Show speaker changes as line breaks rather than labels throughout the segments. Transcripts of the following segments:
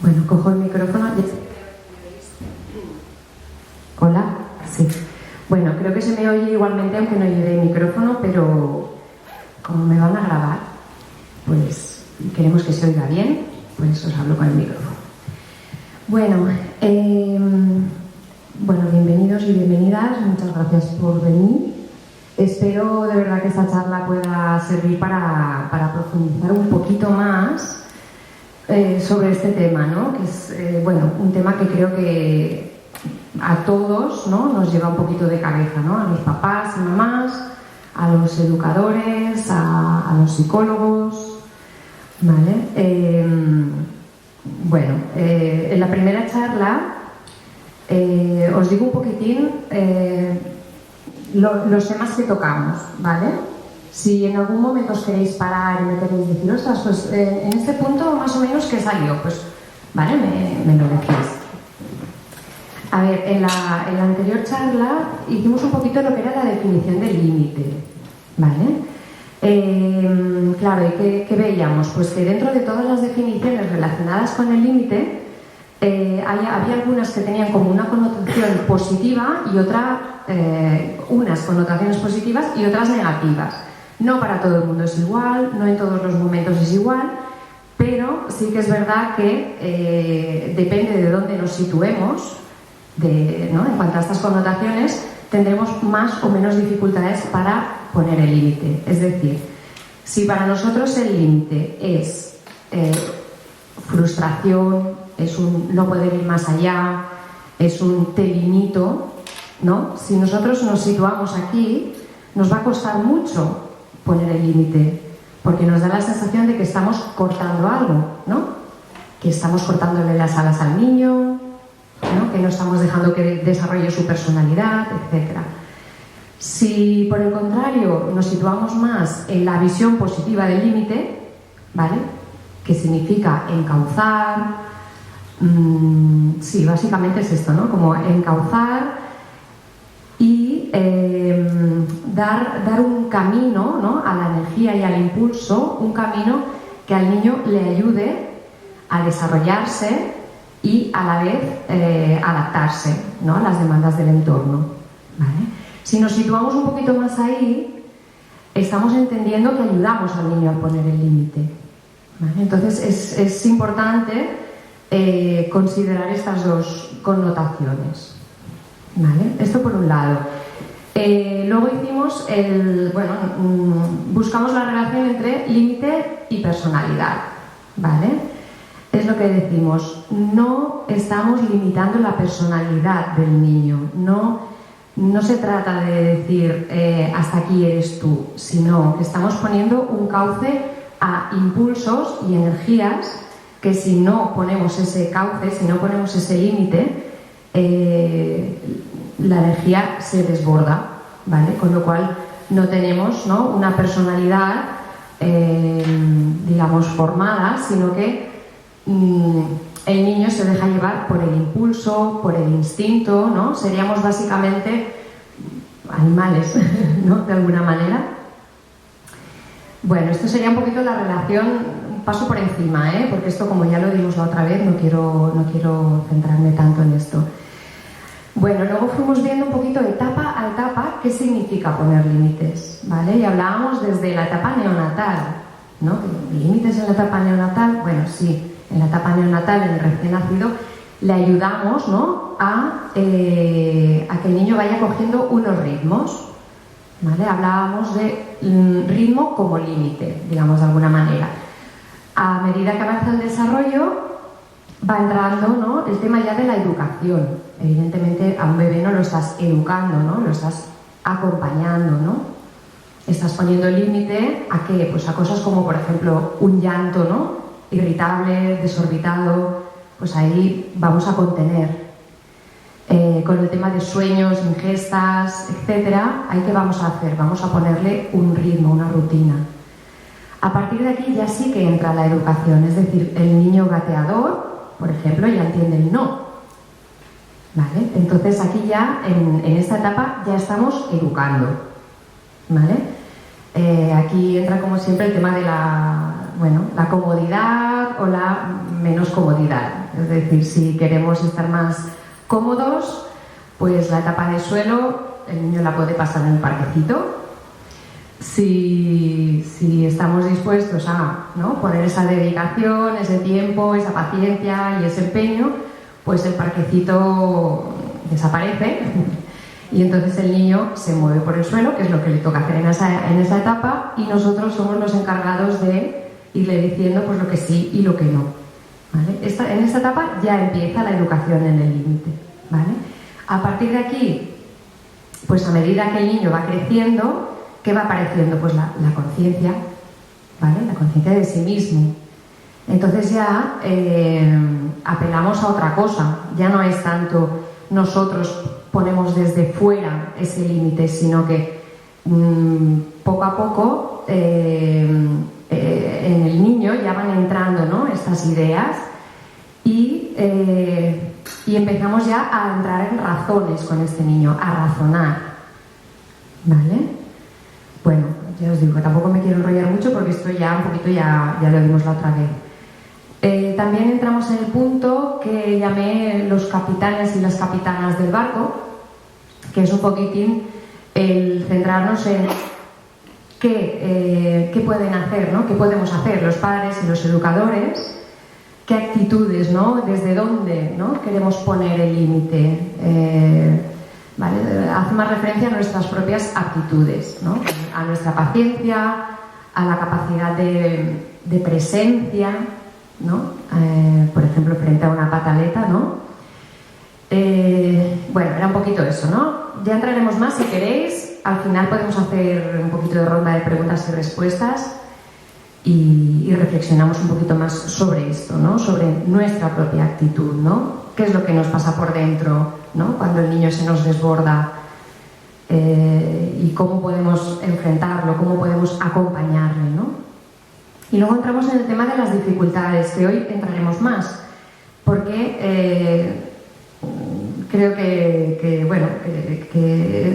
Bueno, cojo el micrófono. Hola, sí. Bueno, creo que se me oye igualmente aunque no lleve el micrófono, pero como me van a grabar, pues queremos que se oiga bien, pues os hablo con el micrófono. Bueno, bienvenidos y bienvenidas, muchas gracias por venir. Espero de verdad que esta charla pueda servir para profundizar un poquito más sobre este tema, ¿no? Que es un tema que creo que a todos, ¿no?, nos lleva un poquito de cabeza, ¿no? A los papás y mamás, a los educadores, a los psicólogos, ¿vale? En la primera charla os digo un poquitín los temas que tocamos, ¿vale? Si en algún momento os queréis parar y me queréis decir, ostras, pues en este punto más o menos ¿qué salió? Pues, ¿vale? Me lo decís. A ver, en la anterior charla hicimos un poquito lo que era la definición del límite, ¿vale? Claro, ¿y qué veíamos? Pues que dentro de todas las definiciones relacionadas con el límite había algunas que tenían como una connotación positiva y unas connotaciones positivas y otras negativas. No para todo el mundo es igual, no en todos los momentos es igual, pero sí que es verdad que depende de dónde nos situemos, ¿no?, en cuanto a estas connotaciones, tendremos más o menos dificultades para poner el límite. Es decir, si para nosotros el límite es frustración, es un no poder ir más allá, es un te limito, ¿no? Si nosotros nos situamos aquí, nos va a costar mucho poner el límite, porque nos da la sensación de que estamos cortando algo, ¿no? Que estamos cortándole las alas al niño, ¿no?, que no estamos dejando que desarrolle su personalidad, etc. Si por el contrario nos situamos más en la visión positiva del límite, ¿vale?, que significa encauzar, sí, básicamente es esto, ¿no?, como encauzar y dar un camino, ¿no?, a la energía y al impulso, un camino que al niño le ayude a desarrollarse y a la vez adaptarse, ¿no?, a las demandas del entorno, ¿vale? Si nos situamos un poquito más ahí, estamos entendiendo que ayudamos al niño a poner el límite, ¿vale? Entonces es importante considerar estas dos connotaciones, ¿vale? Esto por un lado. Luego hicimos buscamos la relación entre límite y personalidad, ¿vale? Es lo que decimos, no estamos limitando la personalidad del niño, no se trata de decir hasta aquí eres tú, sino que estamos poniendo un cauce a impulsos y energías que si no ponemos ese cauce, si no ponemos ese límite, la energía se desborda, ¿vale? Con lo cual no tenemos, ¿no?, una personalidad digamos formada, sino que el niño se deja llevar por el impulso, por el instinto, ¿no? Seríamos básicamente animales, ¿no?, de alguna manera. Bueno, esto sería un poquito la relación, paso por encima, porque esto, como ya lo dimos la otra vez, no quiero centrarme tanto en esto. Bueno, luego fuimos viendo un poquito etapa a etapa qué significa poner límites, ¿vale? Y hablábamos desde la etapa neonatal, ¿no? ¿Límites en la etapa neonatal? Bueno, sí. En la etapa neonatal, en el recién nacido, le ayudamos, ¿no?, a que el niño vaya cogiendo unos ritmos, ¿vale? Hablábamos de ritmo como límite, digamos, de alguna manera. A medida que avanza el desarrollo, va entrando, ¿no?, el tema ya de la educación. Evidentemente, a un bebé no lo estás educando, ¿no?, lo estás acompañando, ¿no? Estás poniendo límite ¿a qué? Pues a cosas como, por ejemplo, un llanto, ¿no?, irritable, desorbitado, pues ahí vamos a contener. Con el tema de sueños, ingestas, etcétera, ¿ahí qué vamos a hacer? Vamos a ponerle un ritmo, una rutina. A partir de aquí ya sí que entra la educación, es decir, el niño gateador, por ejemplo, ya entiende el no, ¿vale? Entonces aquí ya, en esta etapa, ya estamos educando, ¿vale? Aquí entra como siempre el tema de bueno, la comodidad o la menos comodidad. Es decir, si queremos estar más cómodos, pues la etapa de suelo el niño la puede pasar en el parquecito. Si estamos dispuestos a, ¿no?, poner esa dedicación, ese tiempo, esa paciencia y ese empeño, pues el parquecito desaparece y entonces el niño se mueve por el suelo, que es lo que le toca hacer en esa etapa, y nosotros somos los encargados de irle diciendo pues lo que sí y lo que no, ¿vale? En esta etapa ya empieza la educación en el límite, ¿vale? A partir de aquí, pues a medida que el niño va creciendo, ¿qué va apareciendo? Pues la conciencia, ¿vale? La conciencia de sí mismo. Entonces ya apelamos a otra cosa, ya no es tanto nosotros ponemos desde fuera ese límite, sino que poco a poco en el niño ya van entrando, ¿no?, estas ideas y empezamos ya a entrar en razones con este niño, a razonar, ¿vale? Bueno, ya os digo que tampoco me quiero enrollar mucho porque esto ya un poquito ya lo vimos la otra vez. También entramos en el punto que llamé los capitanes y las capitanas del barco, que es un poquitín el centrarnos en qué pueden hacer, ¿no?, qué podemos hacer los padres y los educadores, qué actitudes, ¿no?, desde dónde, ¿no?, queremos poner el límite. ¿Vale? Hace más referencia a nuestras propias actitudes, ¿no?, a nuestra paciencia, a la capacidad de presencia, ¿no? Por ejemplo, frente a una pataleta, ¿no? Bueno, era un poquito eso, ¿no? Ya entraremos más si queréis. Al final podemos hacer un poquito de ronda de preguntas y respuestas y reflexionamos un poquito más sobre esto, ¿no? Sobre nuestra propia actitud, ¿no? ¿Qué es lo que nos pasa por dentro, ¿no?, cuando el niño se nos desborda? Y cómo podemos enfrentarlo, cómo podemos acompañarle, ¿no? Y luego entramos en el tema de las dificultades, que hoy entraremos más, porque creo que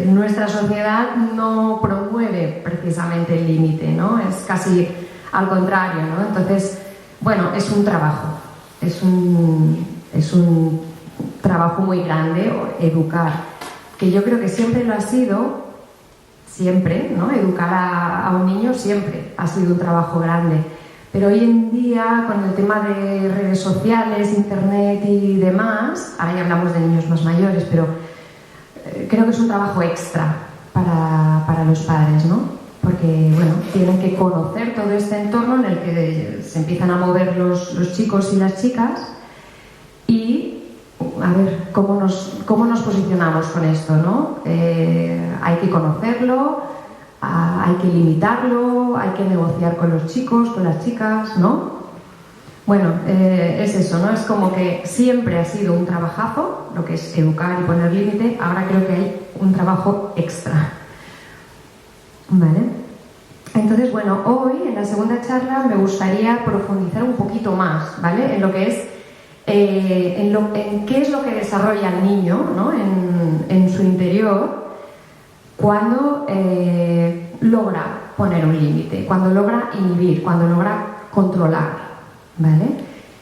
nuestra sociedad no promueve precisamente el límite, ¿no? Es casi al contrario, ¿no? Entonces, bueno, es un trabajo, es un trabajo muy grande educar, que yo creo que siempre lo ha sido, siempre, ¿no? Educar a un niño siempre ha sido un trabajo grande, pero hoy en día con el tema de redes sociales, internet y demás, ahora ya hablamos de niños más mayores, pero creo que es un trabajo extra para los padres, ¿no? Porque, bueno, tienen que conocer todo este entorno en el que se empiezan a mover los chicos y las chicas y a ver cómo nos posicionamos con esto, ¿no? Hay que conocerlo, hay que limitarlo, hay que negociar con los chicos, con las chicas, ¿no? Bueno, es eso, ¿no? Es como que siempre ha sido un trabajazo, lo que es educar y poner límite. Ahora creo que hay un trabajo extra, ¿vale? Entonces, bueno, hoy en la segunda charla me gustaría profundizar un poquito más, ¿vale?, en lo que es en qué es lo que desarrolla el niño, ¿no?, en su interior cuando logra poner un límite, cuando logra inhibir, cuando logra controlar, ¿vale?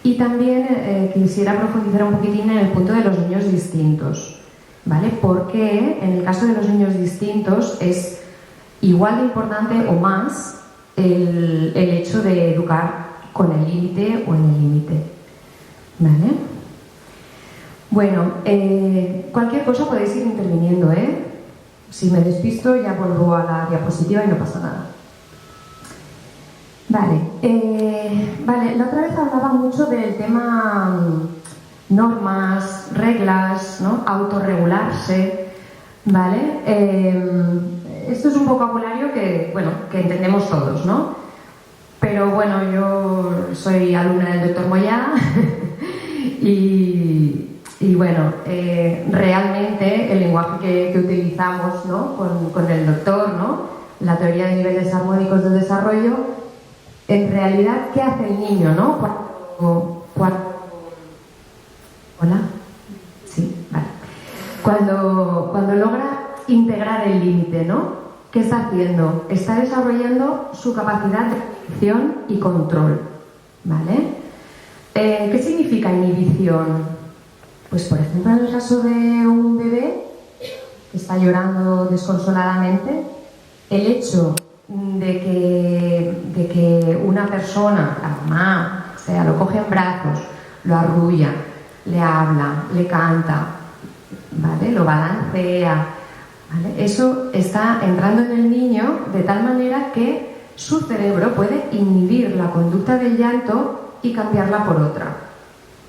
Y también quisiera profundizar un poquitín en el punto de los niños distintos, ¿vale? Porque en el caso de los niños distintos es igual de importante o más el hecho de educar con el límite o en el límite, ¿vale? Bueno, cualquier cosa podéis ir interviniendo, ¿eh? Si me despisto ya vuelvo a la diapositiva y no pasa nada. Vale, la otra vez hablaba mucho del tema normas, reglas, ¿no?, autorregularse, ¿vale? Esto es un vocabulario que, bueno, que entendemos todos, ¿no? Pero bueno, yo soy alumna del doctor Moyá y bueno, realmente el lenguaje que utilizamos, ¿no?, con el doctor, ¿no?, la teoría de niveles armónicos del desarrollo, en realidad, ¿qué hace el niño, no? ¿Hola? Sí, vale. Cuando logra integrar el límite, ¿no? ¿qué está haciendo? Está desarrollando su capacidad de inhibición y control, ¿vale? ¿Qué significa inhibición? Pues, por ejemplo, en el caso de un bebé que está llorando desconsoladamente, el hecho de que una persona, la mamá, o sea, lo coge en brazos, lo arrulla, le habla, le canta, ¿vale? Lo balancea, ¿vale? Eso está entrando en el niño de tal manera que su cerebro puede inhibir la conducta del llanto y cambiarla por otra,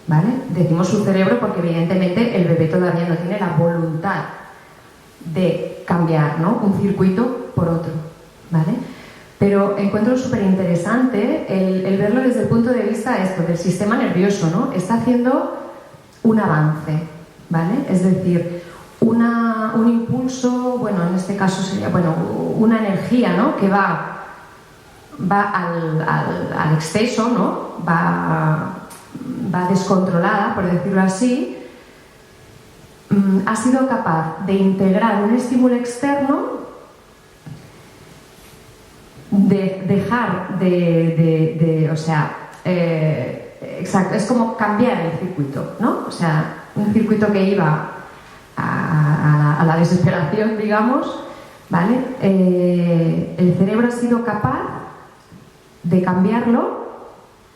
¿vale? Decimos su cerebro porque evidentemente el bebé todavía no tiene la voluntad de cambiar, ¿no?, un circuito por otro, ¿vale? Pero encuentro súper interesante el verlo desde el punto de vista del sistema nervioso, ¿no? Está haciendo un avance, ¿vale? Es decir, un impulso, bueno, en este caso sería, bueno, una energía, ¿no?, que va al exceso, ¿no? Va descontrolada, por decirlo así. Ha sido capaz de integrar un estímulo externo, de dejar exacto, es como cambiar el circuito, ¿no? O sea, un circuito que iba a la desesperación, digamos, ¿vale? El cerebro ha sido capaz de cambiarlo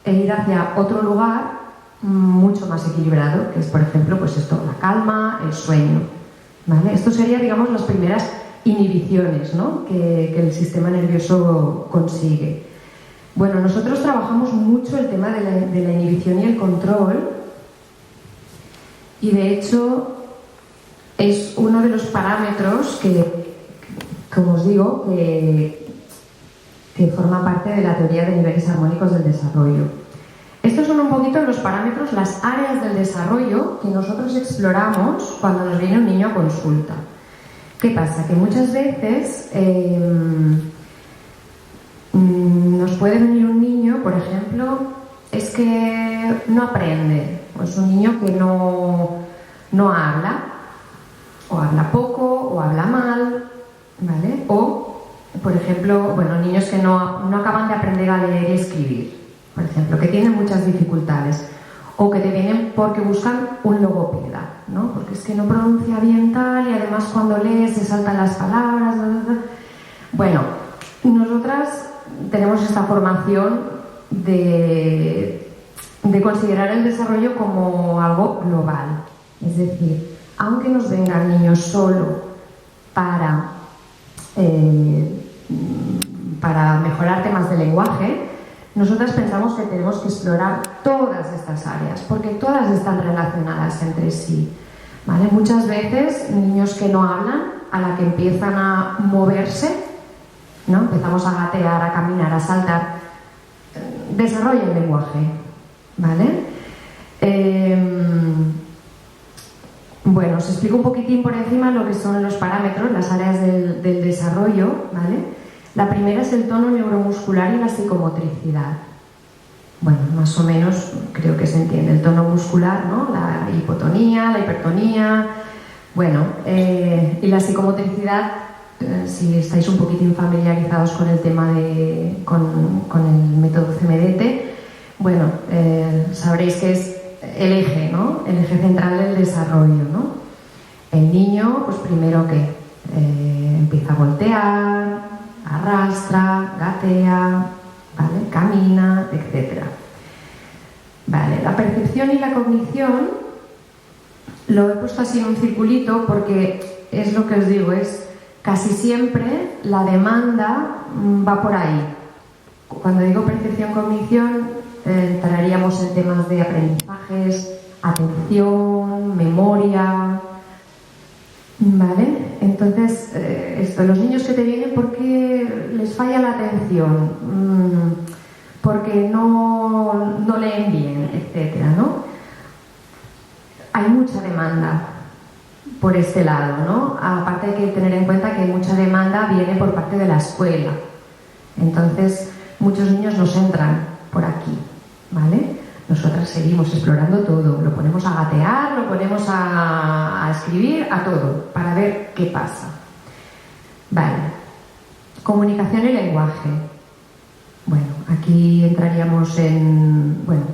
e ir hacia otro lugar mucho más equilibrado, que es, por ejemplo, pues esto, la calma, el sueño, ¿vale? Esto sería, digamos, las primeras inhibiciones, ¿no?, que el sistema nervioso consigue. Bueno, nosotros trabajamos mucho el tema de la inhibición y el control, y de hecho es uno de los parámetros que, como os digo, que forma parte de la teoría de niveles armónicos del desarrollo. Estos son un poquito los parámetros, las áreas del desarrollo que nosotros exploramos cuando nos viene un niño a consulta. ¿Qué pasa? Que muchas veces nos puede venir un niño, por ejemplo, es que no aprende, o es un niño que no habla, o habla poco, o habla mal, ¿vale? O, por ejemplo, bueno, niños que no acaban de aprender a leer y escribir, por ejemplo, que tienen muchas dificultades, o que te vienen porque buscan un logopeda, ¿no? Porque es que no pronuncia bien tal y además cuando lees se saltan las palabras, bla, bla, bla. Bueno, nosotras tenemos esta formación de considerar el desarrollo como algo global, es decir, aunque nos vengan niños solo para mejorar temas de lenguaje, nosotras pensamos que tenemos que explorar todas estas áreas, porque todas están relacionadas entre sí, ¿vale? Muchas veces niños que no hablan, a la que empiezan a moverse, ¿no?, empezamos a gatear, a caminar, a saltar, desarrolla el lenguaje, ¿vale? Bueno, os explico un poquitín por encima lo que son los parámetros, las áreas del desarrollo, ¿vale? La primera es el tono neuromuscular y la psicomotricidad. Bueno, más o menos creo que se entiende. El tono muscular, ¿no?, la hipotonía, la hipertonía. Bueno, y la psicomotricidad, si estáis un poquitín familiarizados con el tema con el método CMDT, bueno, sabréis que es el eje, ¿no?, el eje central del desarrollo, ¿no? El niño, pues primero que empieza a voltear, arrastra, gatea, ¿vale?, camina, etc. Vale, la percepción y la cognición lo he puesto así en un circulito porque es lo que os digo, es casi siempre la demanda va por ahí. Cuando digo percepción-cognición entraríamos en temas de aprendizajes, atención, memoria, ¿vale? Entonces, los niños que te vienen porque les falla la atención, porque no leen bien, etcétera, ¿no? Hay mucha demanda por este lado, ¿no? Aparte hay que tener en cuenta que mucha demanda viene por parte de la escuela. Entonces, muchos niños nos entran por aquí, ¿vale? Nosotras seguimos explorando todo, lo ponemos a gatear, lo ponemos a escribir, a todo, para ver qué pasa. Vale. Comunicación y lenguaje. Bueno, aquí entraríamos en... Bueno,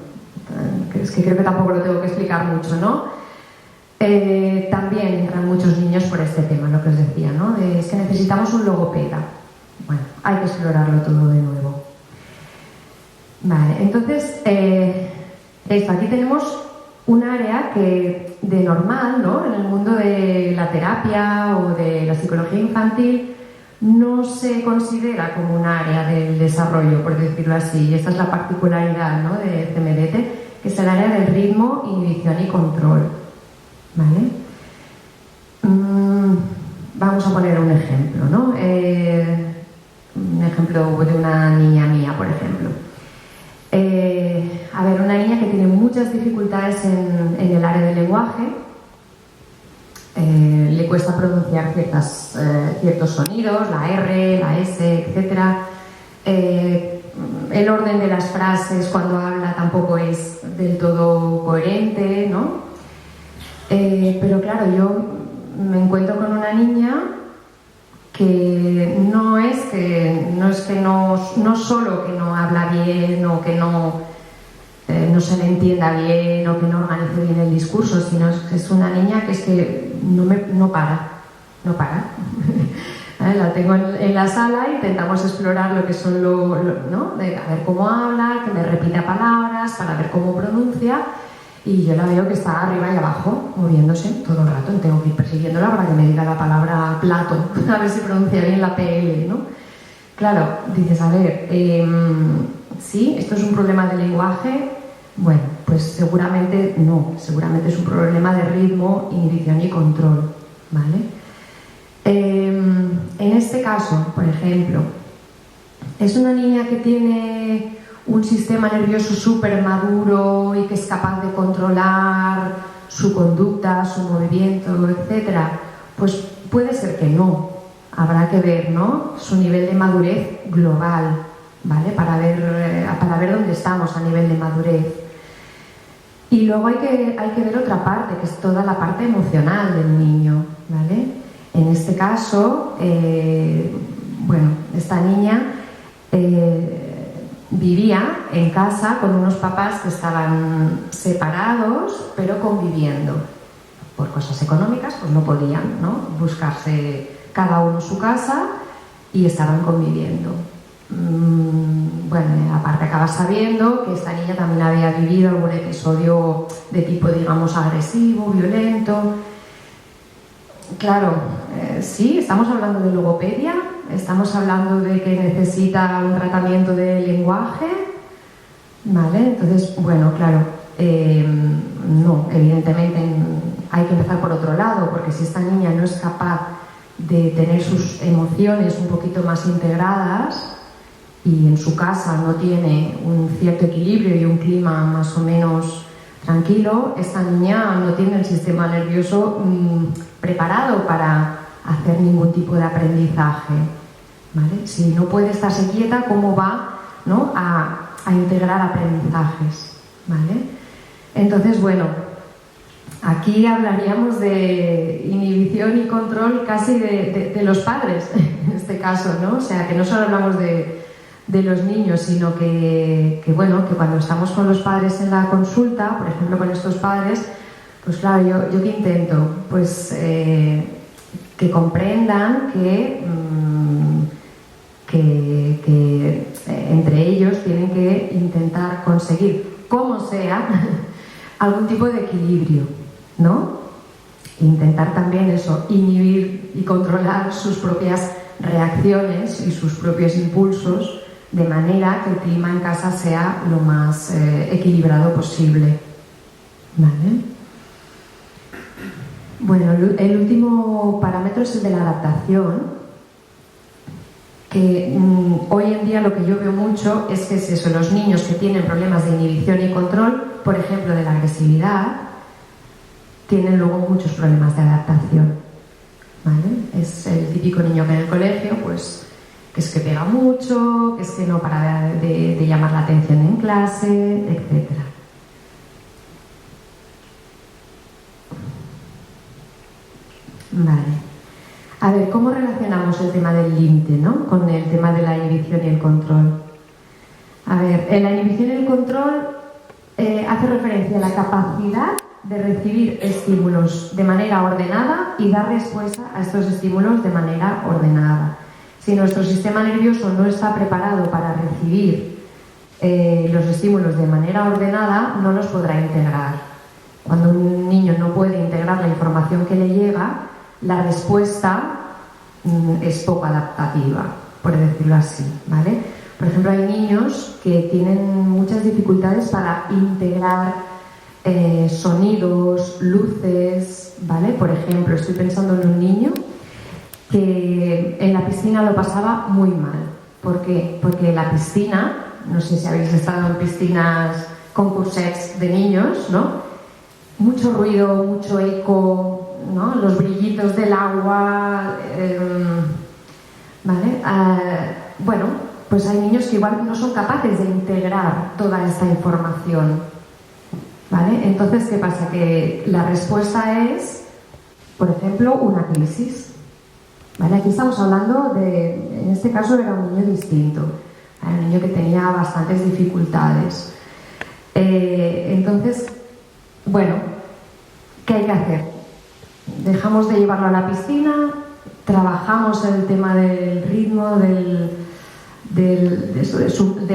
es que creo que tampoco lo tengo que explicar mucho, ¿no? También entran muchos niños por este tema, lo que os decía, ¿no? Es que necesitamos un logopeda. Bueno, hay que explorarlo todo de nuevo. Vale, entonces, aquí tenemos un área que de normal, ¿no? En el mundo de la terapia o de la psicología infantil no se considera como un área del desarrollo, por decirlo así. Y esta es la particularidad, ¿no? De CMDT, que es el área del ritmo, inhibición y control. ¿Vale? Vamos a poner un ejemplo, ¿no? Un ejemplo de una niña mía, por ejemplo. A ver, una niña que tiene muchas dificultades en el área del lenguaje, le cuesta pronunciar ciertos sonidos, la R, la S, etc. El orden de las frases cuando habla tampoco es del todo coherente, ¿no? Pero claro, yo me encuentro con una niña que no solo que no habla bien o que no se le entienda bien o que no organice bien el discurso, sino que es una niña que es que no para. La tengo en la sala, intentamos explorar lo que son ¿no? De a ver cómo habla, que me repita palabras para ver cómo pronuncia, y yo la veo que está arriba y abajo moviéndose todo el rato, y tengo que ir persiguiéndola para que me diga la palabra plato, a ver si pronuncia bien la PL, ¿no? Claro, dices, a ver, sí, esto es un problema de lenguaje. Bueno, pues seguramente no, seguramente es un problema de ritmo, inhibición y control, ¿vale? En este caso, por ejemplo, es una niña que tiene un sistema nervioso súper maduro y que es capaz de controlar su conducta, su movimiento, etc. Pues puede ser que no, habrá que ver, ¿no? Su nivel de madurez global, ¿vale? Para ver dónde estamos a nivel de madurez. Y luego hay que ver otra parte, que es toda la parte emocional del niño, ¿vale? En este caso, bueno, esta niña vivía en casa con unos papás que estaban separados, pero conviviendo. Por cosas económicas, pues no podían, ¿no? Buscarse cada uno su casa y estaban conviviendo. Bueno, aparte acabas sabiendo que esta niña también había vivido algún episodio de tipo, digamos, agresivo, violento. Claro, sí, estamos hablando de logopedia, estamos hablando de que necesita un tratamiento de lenguaje, ¿vale? Entonces, bueno, claro, no, evidentemente hay que empezar por otro lado, porque si esta niña no es capaz de tener sus emociones un poquito más integradas y en su casa no tiene un cierto equilibrio y un clima más o menos tranquilo, esta niña no tiene el sistema nervioso preparado para hacer ningún tipo de aprendizaje, ¿vale? Si no puede estarse quieta, ¿cómo va, ¿no? a integrar aprendizajes, ¿vale? Entonces, bueno, aquí hablaríamos de inhibición y control casi de los padres, en este caso, ¿no? O sea, que no solo hablamos de los niños, sino que bueno, que cuando estamos con los padres en la consulta, por ejemplo con estos padres, pues claro, yo ¿qué intento? Pues que comprendan que entre ellos tienen que intentar conseguir, como sea, algún tipo de equilibrio, ¿no? Intentar también eso, inhibir y controlar sus propias reacciones y sus propios impulsos, de manera que el clima en casa sea lo más equilibrado posible, ¿vale? Bueno, el último parámetro es el de la adaptación, que hoy en día lo que yo veo mucho es que es eso, los niños que tienen problemas de inhibición y control, por ejemplo de la agresividad, tienen luego muchos problemas de adaptación, ¿vale? Es el típico niño que en el colegio, pues, que es que pega mucho, que es que no para de llamar la atención en clase, etc. Vale. A ver, ¿cómo relacionamos el tema del límite, ¿no?, con el tema de la inhibición y el control? A ver, en la inhibición y el control hace referencia a la capacidad de recibir estímulos de manera ordenada y dar respuesta a estos estímulos de manera ordenada. Si nuestro sistema nervioso no está preparado para recibir los estímulos de manera ordenada, no los podrá integrar. Cuando un niño no puede integrar la información que le llega, la respuesta es poco adaptativa, por decirlo así, ¿vale? Por ejemplo, hay niños que tienen muchas dificultades para integrar sonidos, luces, ¿vale? Por ejemplo, estoy pensando en un niño que en la piscina lo pasaba muy mal. ¿Por qué? Porque la piscina, no sé si habéis estado en piscinas concursets de niños, ¿no? Mucho ruido, mucho eco, ¿no? Los brillitos del agua, ¿vale? Bueno, pues hay niños que igual no son capaces de integrar toda esta información, ¿vale? Entonces, ¿qué pasa? Que la respuesta es, por ejemplo, una crisis, ¿vale? Aquí estamos hablando de, en este caso era un niño distinto, era un niño que tenía bastantes dificultades. Entonces, bueno, ¿qué hay que hacer? Dejamos de llevarlo a la piscina, trabajamos el tema del ritmo, de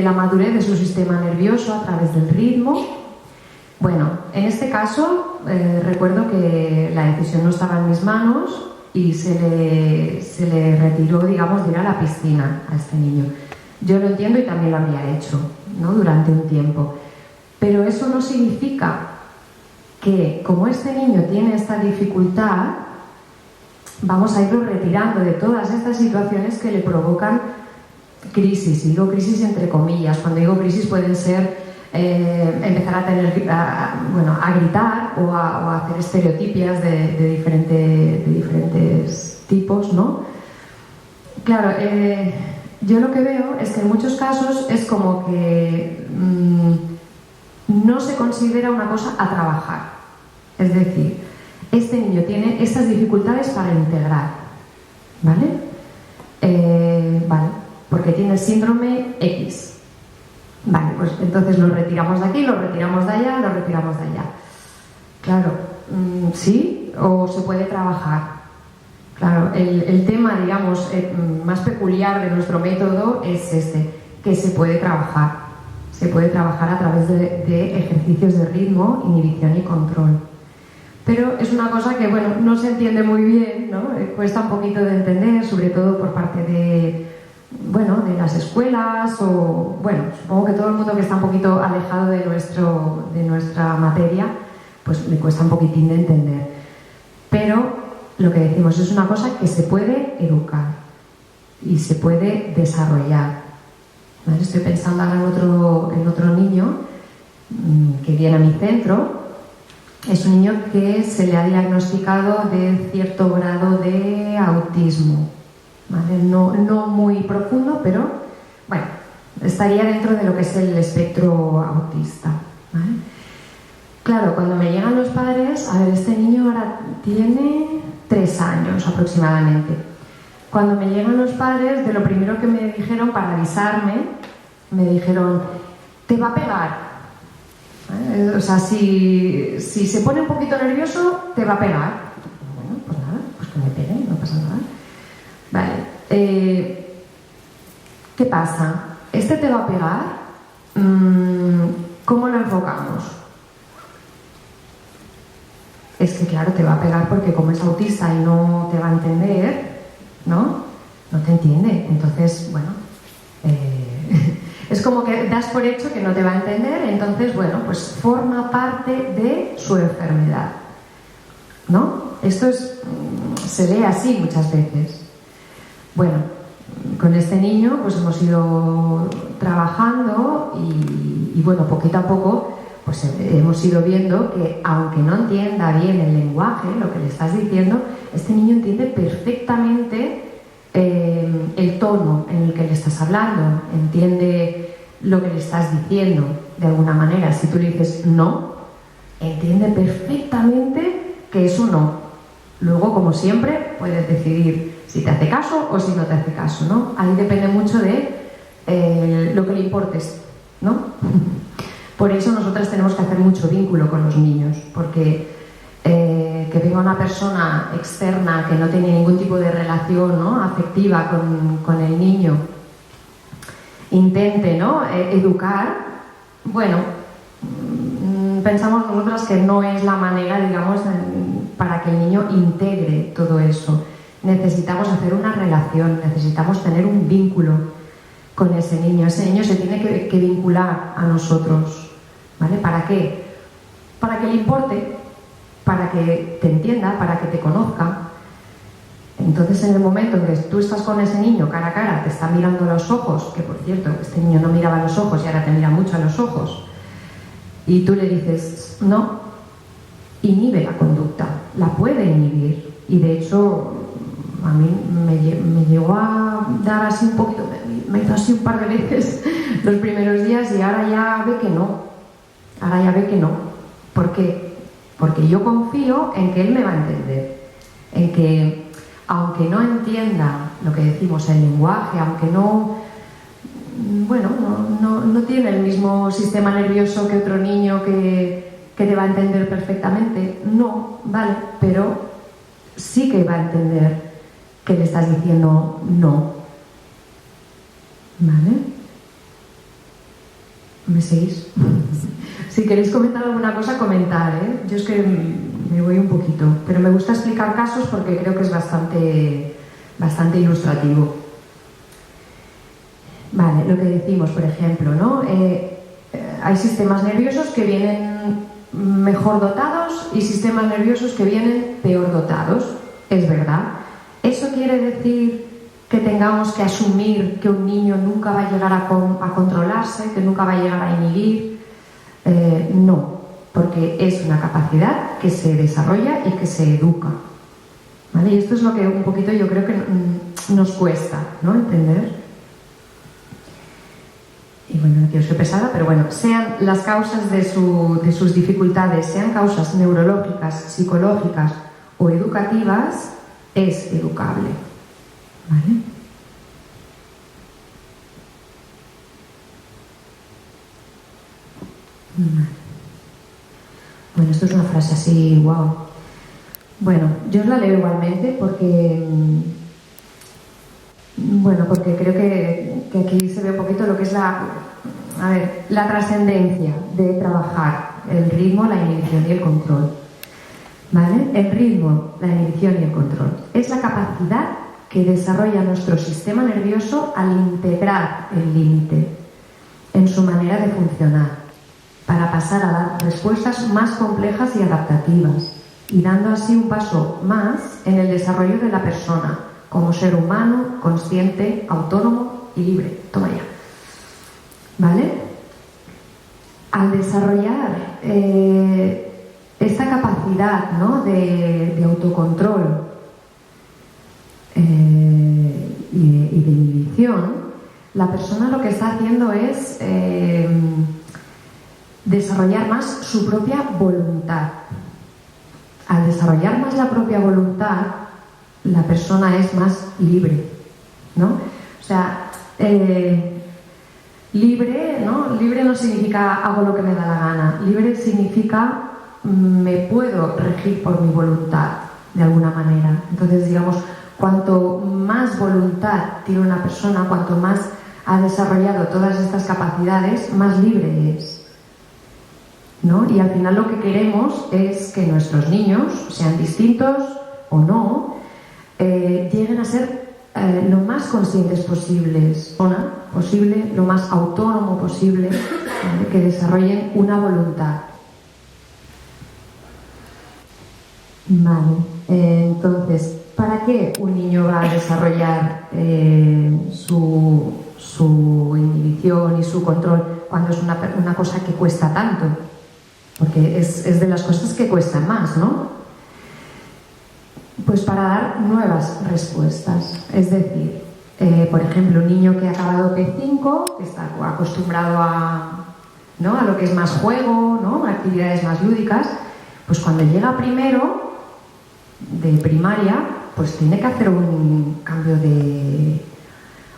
la madurez de su sistema nervioso a través del ritmo. Bueno, en este caso recuerdo que la decisión no estaba en mis manos y se le retiró, digamos, de ir a la piscina a este niño. Yo lo entiendo y también lo habría hecho, ¿no?, durante un tiempo. Pero eso no significa que, como este niño tiene esta dificultad, vamos a irlo retirando de todas estas situaciones que le provocan crisis. Y digo crisis entre comillas. Cuando digo crisis pueden ser empezar a gritar o a hacer estereotipias de diferentes tipos, ¿no? Claro, yo lo que veo es que en muchos casos es como que no se considera una cosa a trabajar. Es decir, este niño tiene estas dificultades para integrar, ¿vale? Vale, porque tiene el síndrome X. Vale, pues entonces lo retiramos de aquí, lo retiramos de allá, lo retiramos de allá. Claro, sí, o se puede trabajar. Claro, el tema, digamos, más peculiar de nuestro método es este, que se puede trabajar. Se puede trabajar a través de ejercicios de ritmo, inhibición y control. Pero es una cosa que, bueno, no se entiende muy bien, ¿no? Cuesta un poquito de entender, sobre todo por parte de las escuelas o, bueno, supongo que todo el mundo que está un poquito alejado de nuestra materia, pues le cuesta un poquitín de entender. Pero lo que decimos es una cosa que se puede educar y se puede desarrollar. ¿Vale? Estoy pensando ahora en otro niño que viene a mi centro. Es un niño que se le ha diagnosticado de cierto grado de autismo, ¿vale? No muy profundo, pero bueno, estaría dentro de lo que es el espectro autista, ¿vale? Claro, cuando me llegan los padres, a ver, este niño ahora tiene 3 años aproximadamente. Cuando me llegan los padres, de lo primero que me dijeron para avisarme, me dijeron, te va a pegar. ¿Vale? O sea, si se pone un poquito nervioso, te va a pegar. Bueno, pues nada, pues que me pegue, no pasa nada. Vale. ¿Qué pasa? ¿Este te va a pegar? ¿Cómo lo enfocamos? Es que claro, te va a pegar porque como es autista y no te va a entender, ¿no? No te entiende. Entonces, bueno, es como que das por hecho que no te va a entender, entonces, bueno, pues forma parte de su enfermedad, ¿no? Esto se ve así muchas veces. Bueno, con este niño pues hemos ido trabajando y bueno, poquito a poco pues hemos ido viendo que aunque no entienda bien el lenguaje, lo que le estás diciendo, este niño entiende perfectamente el tono en el que le estás hablando, entiende lo que le estás diciendo de alguna manera. Si tú le dices no, entiende perfectamente que es un no. Luego, como siempre, puedes decidir si te hace caso o si no te hace caso, ¿no? Ahí depende mucho de lo que le importes, ¿no? Por eso nosotras tenemos que hacer mucho vínculo con los niños, porque que venga una persona externa que no tiene ningún tipo de relación, ¿no?, afectiva con el niño, intente, ¿no?, educar, bueno, pensamos nosotras que no es la manera, digamos, para que el niño integre todo eso. Necesitamos hacer una relación, necesitamos tener un vínculo con ese niño. Ese niño se tiene que vincular a nosotros, ¿vale? ¿Para qué? Para que le importe, para que te entienda, para que te conozca. Entonces, en el momento en que tú estás con ese niño cara a cara, te está mirando a los ojos, que por cierto, este niño no miraba a los ojos y ahora te mira mucho a los ojos, y tú le dices no, inhibe la conducta, la puede inhibir. Y de hecho, a mí me llegó a dar así un poquito, me hizo así un par de veces los primeros días, y ahora ya ve que no. Ahora ya ve que no. ¿Por qué? Porque yo confío en que él me va a entender, en que aunque no entienda lo que decimos, el lenguaje, aunque no, bueno, no tiene el mismo sistema nervioso que otro niño que te va a entender perfectamente, no, vale, pero sí que va a entender que le estás diciendo no, ¿vale? ¿Me seguís? Si queréis comentar alguna cosa, comentar, ¿eh? Yo es que me voy un poquito, pero me gusta explicar casos porque creo que es bastante ilustrativo. Vale, lo que decimos, por ejemplo, ¿no? Hay sistemas nerviosos que vienen mejor dotados y sistemas nerviosos que vienen peor dotados. Es verdad. ¿Eso quiere decir que tengamos que asumir que un niño nunca va a llegar a controlarse, que nunca va a llegar a inhibir? No, porque es una capacidad que se desarrolla y que se educa, ¿vale? Y esto es lo que un poquito yo creo que nos cuesta, ¿no?, entender. Y bueno, no quiero ser pesada, pero bueno, sean las causas de sus dificultades, sean causas neurológicas, psicológicas o educativas, es educable, ¿vale? Bueno, esto es una frase así, wow. Bueno, yo os la leo igualmente porque creo que aquí se ve un poquito lo que es la trascendencia de trabajar el ritmo, la inhibición y el control, ¿vale? El ritmo, la inhibición y el control es la capacidad que desarrolla nuestro sistema nervioso al integrar el límite en su manera de funcionar, para pasar a dar respuestas más complejas y adaptativas, y dando así un paso más en el desarrollo de la persona como ser humano, consciente, autónomo y libre. Toma ya. ¿Vale? Al desarrollar esta capacidad, ¿no?, de autocontrol y de inhibición, la persona lo que está haciendo es desarrollar más su propia voluntad. Al desarrollar más la propia voluntad, la persona es más libre, ¿no? O sea, libre, ¿no? Libre no significa hago lo que me da la gana. Libre significa me puedo regir por mi voluntad, de alguna manera. Entonces, digamos, cuanto más voluntad tiene una persona, cuanto más ha desarrollado todas estas capacidades, más libre es, ¿no? Y al final lo que queremos es que nuestros niños, sean distintos o no, lleguen a ser lo más conscientes posibles, lo más autónomo posible, ¿vale?, que desarrollen una voluntad. Vale, entonces, ¿para qué un niño va a desarrollar su inhibición y su control cuando es una cosa que cuesta tanto? Porque es de las cosas que cuestan más, ¿no? Pues para dar nuevas respuestas. Es decir, por ejemplo, un niño que ha acabado P5, que está acostumbrado a lo que es más juego, ¿no?, actividades más lúdicas, pues cuando llega primero de primaria, pues tiene que hacer un cambio de...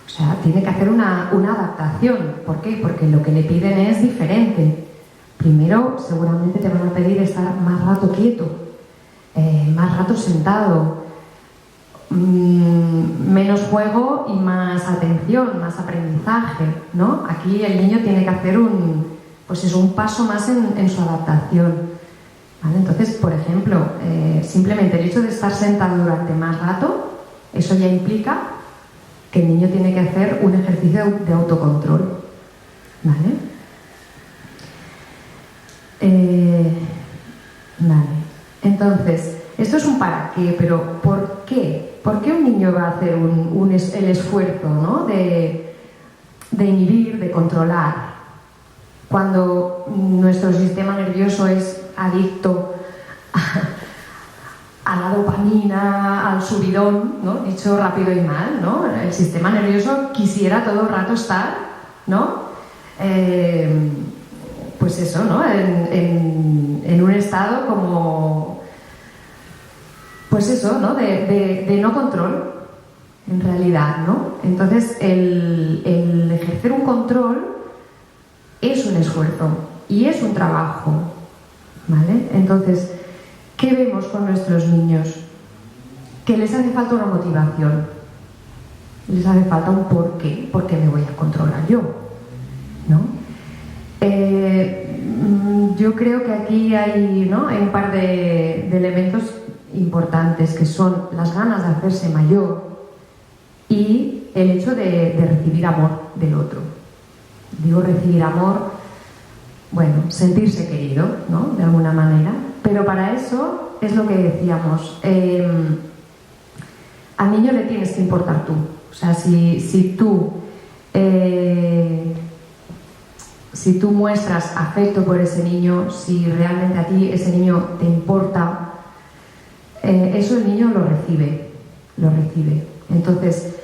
O sea, tiene que hacer una adaptación. ¿Por qué? Porque lo que le piden es diferente. Primero, seguramente te van a pedir estar más rato quieto, más rato sentado, menos juego y más atención, más aprendizaje, ¿no? Aquí el niño tiene que hacer un paso más en su adaptación, ¿vale? Entonces, por ejemplo, simplemente el hecho de estar sentado durante más rato, eso ya implica que el niño tiene que hacer un ejercicio de autocontrol, ¿vale? Vale. Entonces, esto es un para qué, pero ¿por qué? ¿Por qué un niño va a hacer el esfuerzo, ¿no? de inhibir, de controlar, cuando nuestro sistema nervioso es adicto a la dopamina, al subidón, ¿no? Dicho rápido y mal, ¿no? El sistema nervioso quisiera todo el rato estar, ¿no? Pues eso, ¿no? En un estado como, pues eso, ¿no? De no control, en realidad, ¿no? Entonces, el ejercer un control es un esfuerzo y es un trabajo, ¿vale? Entonces, ¿qué vemos con nuestros niños? Que les hace falta una motivación, les hace falta un porqué, porque me voy a controlar yo, ¿no? Yo creo que aquí hay, ¿no? Hay un par de elementos importantes, que son las ganas de hacerse mayor y el hecho de recibir amor del otro. Digo recibir amor, bueno, sentirse querido, ¿no? De alguna manera. Pero para eso es lo que decíamos. Al niño le tienes que importar tú. O sea, si tú muestras afecto por ese niño, si realmente a ti ese niño te importa, eso el niño lo recibe. Entonces,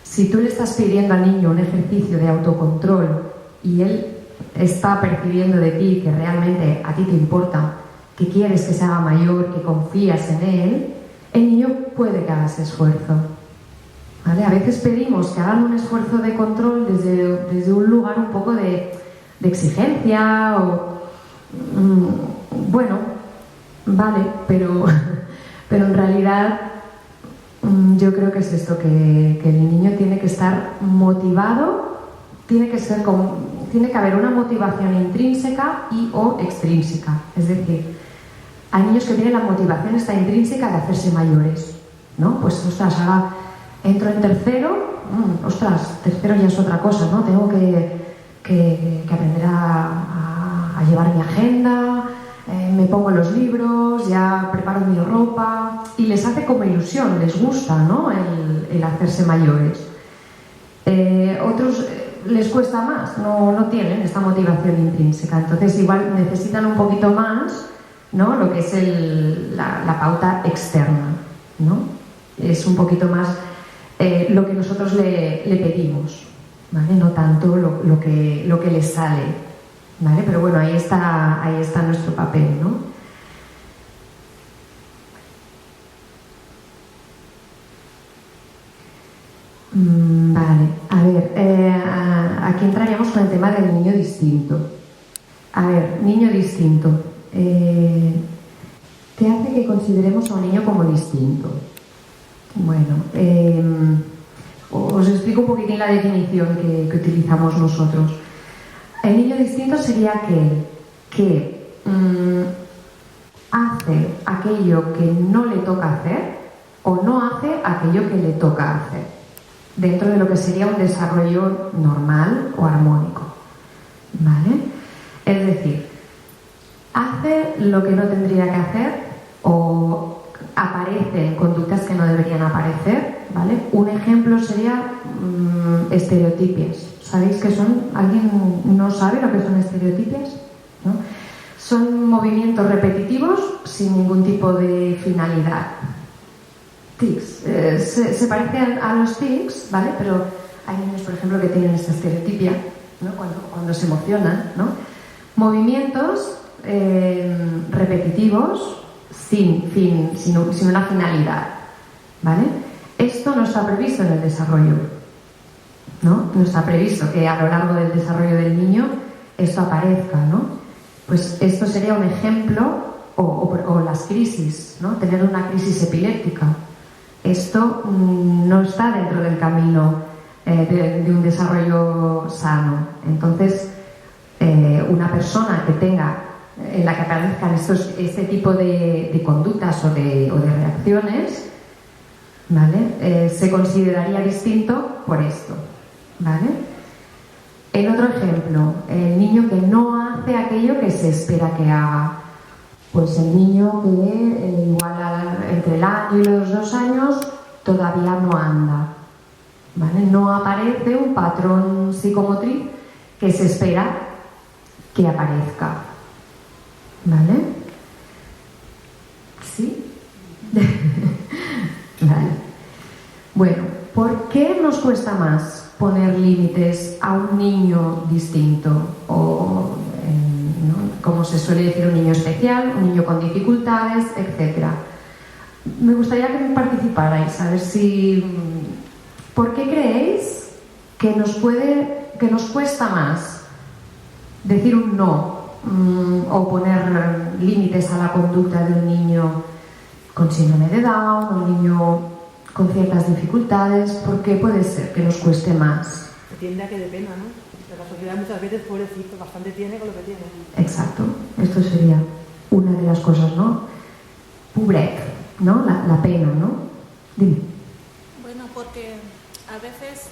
si tú le estás pidiendo al niño un ejercicio de autocontrol y él está percibiendo de ti que realmente a ti te importa, que quieres que se haga mayor, que confías en él, el niño puede que haga ese esfuerzo, ¿vale? A veces pedimos que hagan un esfuerzo de control desde un lugar un poco de exigencia o... bueno, vale, pero en realidad yo creo que es esto, que el niño tiene que estar motivado, tiene que haber una motivación intrínseca y o extrínseca. Es decir, hay niños que tienen la motivación esta intrínseca de hacerse mayores, ¿no? Pues, ostras, ahora entro en tercero, tercero ya es otra cosa, ¿no? Tengo que aprender a llevar mi agenda, me pongo los libros, ya preparo mi ropa, y les hace como ilusión, les gusta, ¿no? El hacerse mayores. Otros les cuesta más, no tienen esta motivación intrínseca, entonces igual necesitan un poquito más, ¿no? Lo que es la pauta externa, ¿no? Es un poquito más lo que nosotros le pedimos, ¿vale? No tanto lo que les sale, ¿vale? Pero bueno, ahí está nuestro papel, ¿no? Vale, a ver, aquí entraríamos con el tema del niño distinto. A ver, niño distinto. ¿Qué hace que consideremos a un niño como distinto? Bueno, os explico un poquitín la definición que utilizamos nosotros. El niño distinto sería aquel que hace aquello que no le toca hacer o no hace aquello que le toca hacer, dentro de lo que sería un desarrollo normal o armónico, ¿vale? Es decir, hace lo que no tendría que hacer o aparece en conductas que no deberían aparecer, ¿vale? Un ejemplo sería estereotipias. ¿Sabéis qué son? ¿Alguien no sabe lo que son estereotipias? ¿No? Son movimientos repetitivos sin ningún tipo de finalidad. Tics. Se parecen a los tics, ¿vale? Pero hay niños, por ejemplo, que tienen esta estereotipia, ¿no? Cuando se emocionan, ¿no? Movimientos repetitivos sin una finalidad, ¿vale? Esto no está previsto en el desarrollo, ¿no? No está previsto que a lo largo del desarrollo del niño esto aparezca, ¿no? Pues esto sería un ejemplo, o las crisis, ¿no? Tener una crisis epiléptica. Esto no está dentro del camino de un desarrollo sano. Entonces, una persona que tenga, en la que aparezcan este tipo de conductas o de reacciones, ¿vale? Se consideraría distinto por esto, ¿vale? El otro ejemplo, el niño que no hace aquello que se espera que haga. Pues el niño que igual entre el año y los 2 años todavía no anda, ¿vale? No aparece un patrón psicomotriz que se espera que aparezca, ¿vale? ¿Sí? Vale. Bueno, ¿por qué nos cuesta más poner límites a un niño distinto? O, ¿no? Como se suele decir, un niño especial, un niño con dificultades, etc. Me gustaría que me participarais, a ver si... ¿Por qué creéis que nos cuesta más decir un no o poner límites a la conducta de un niño con síndrome de Down, un niño con ciertas dificultades? ¿Por qué puede ser que nos cueste más?
Se tiende a que de pena, ¿no? Pero la sociedad muchas veces, pobrecito, bastante tiene con lo que tiene.
Exacto, esto sería una de las cosas, ¿no? Pobret, ¿no? La pena, ¿no? Dime.
Bueno, porque a veces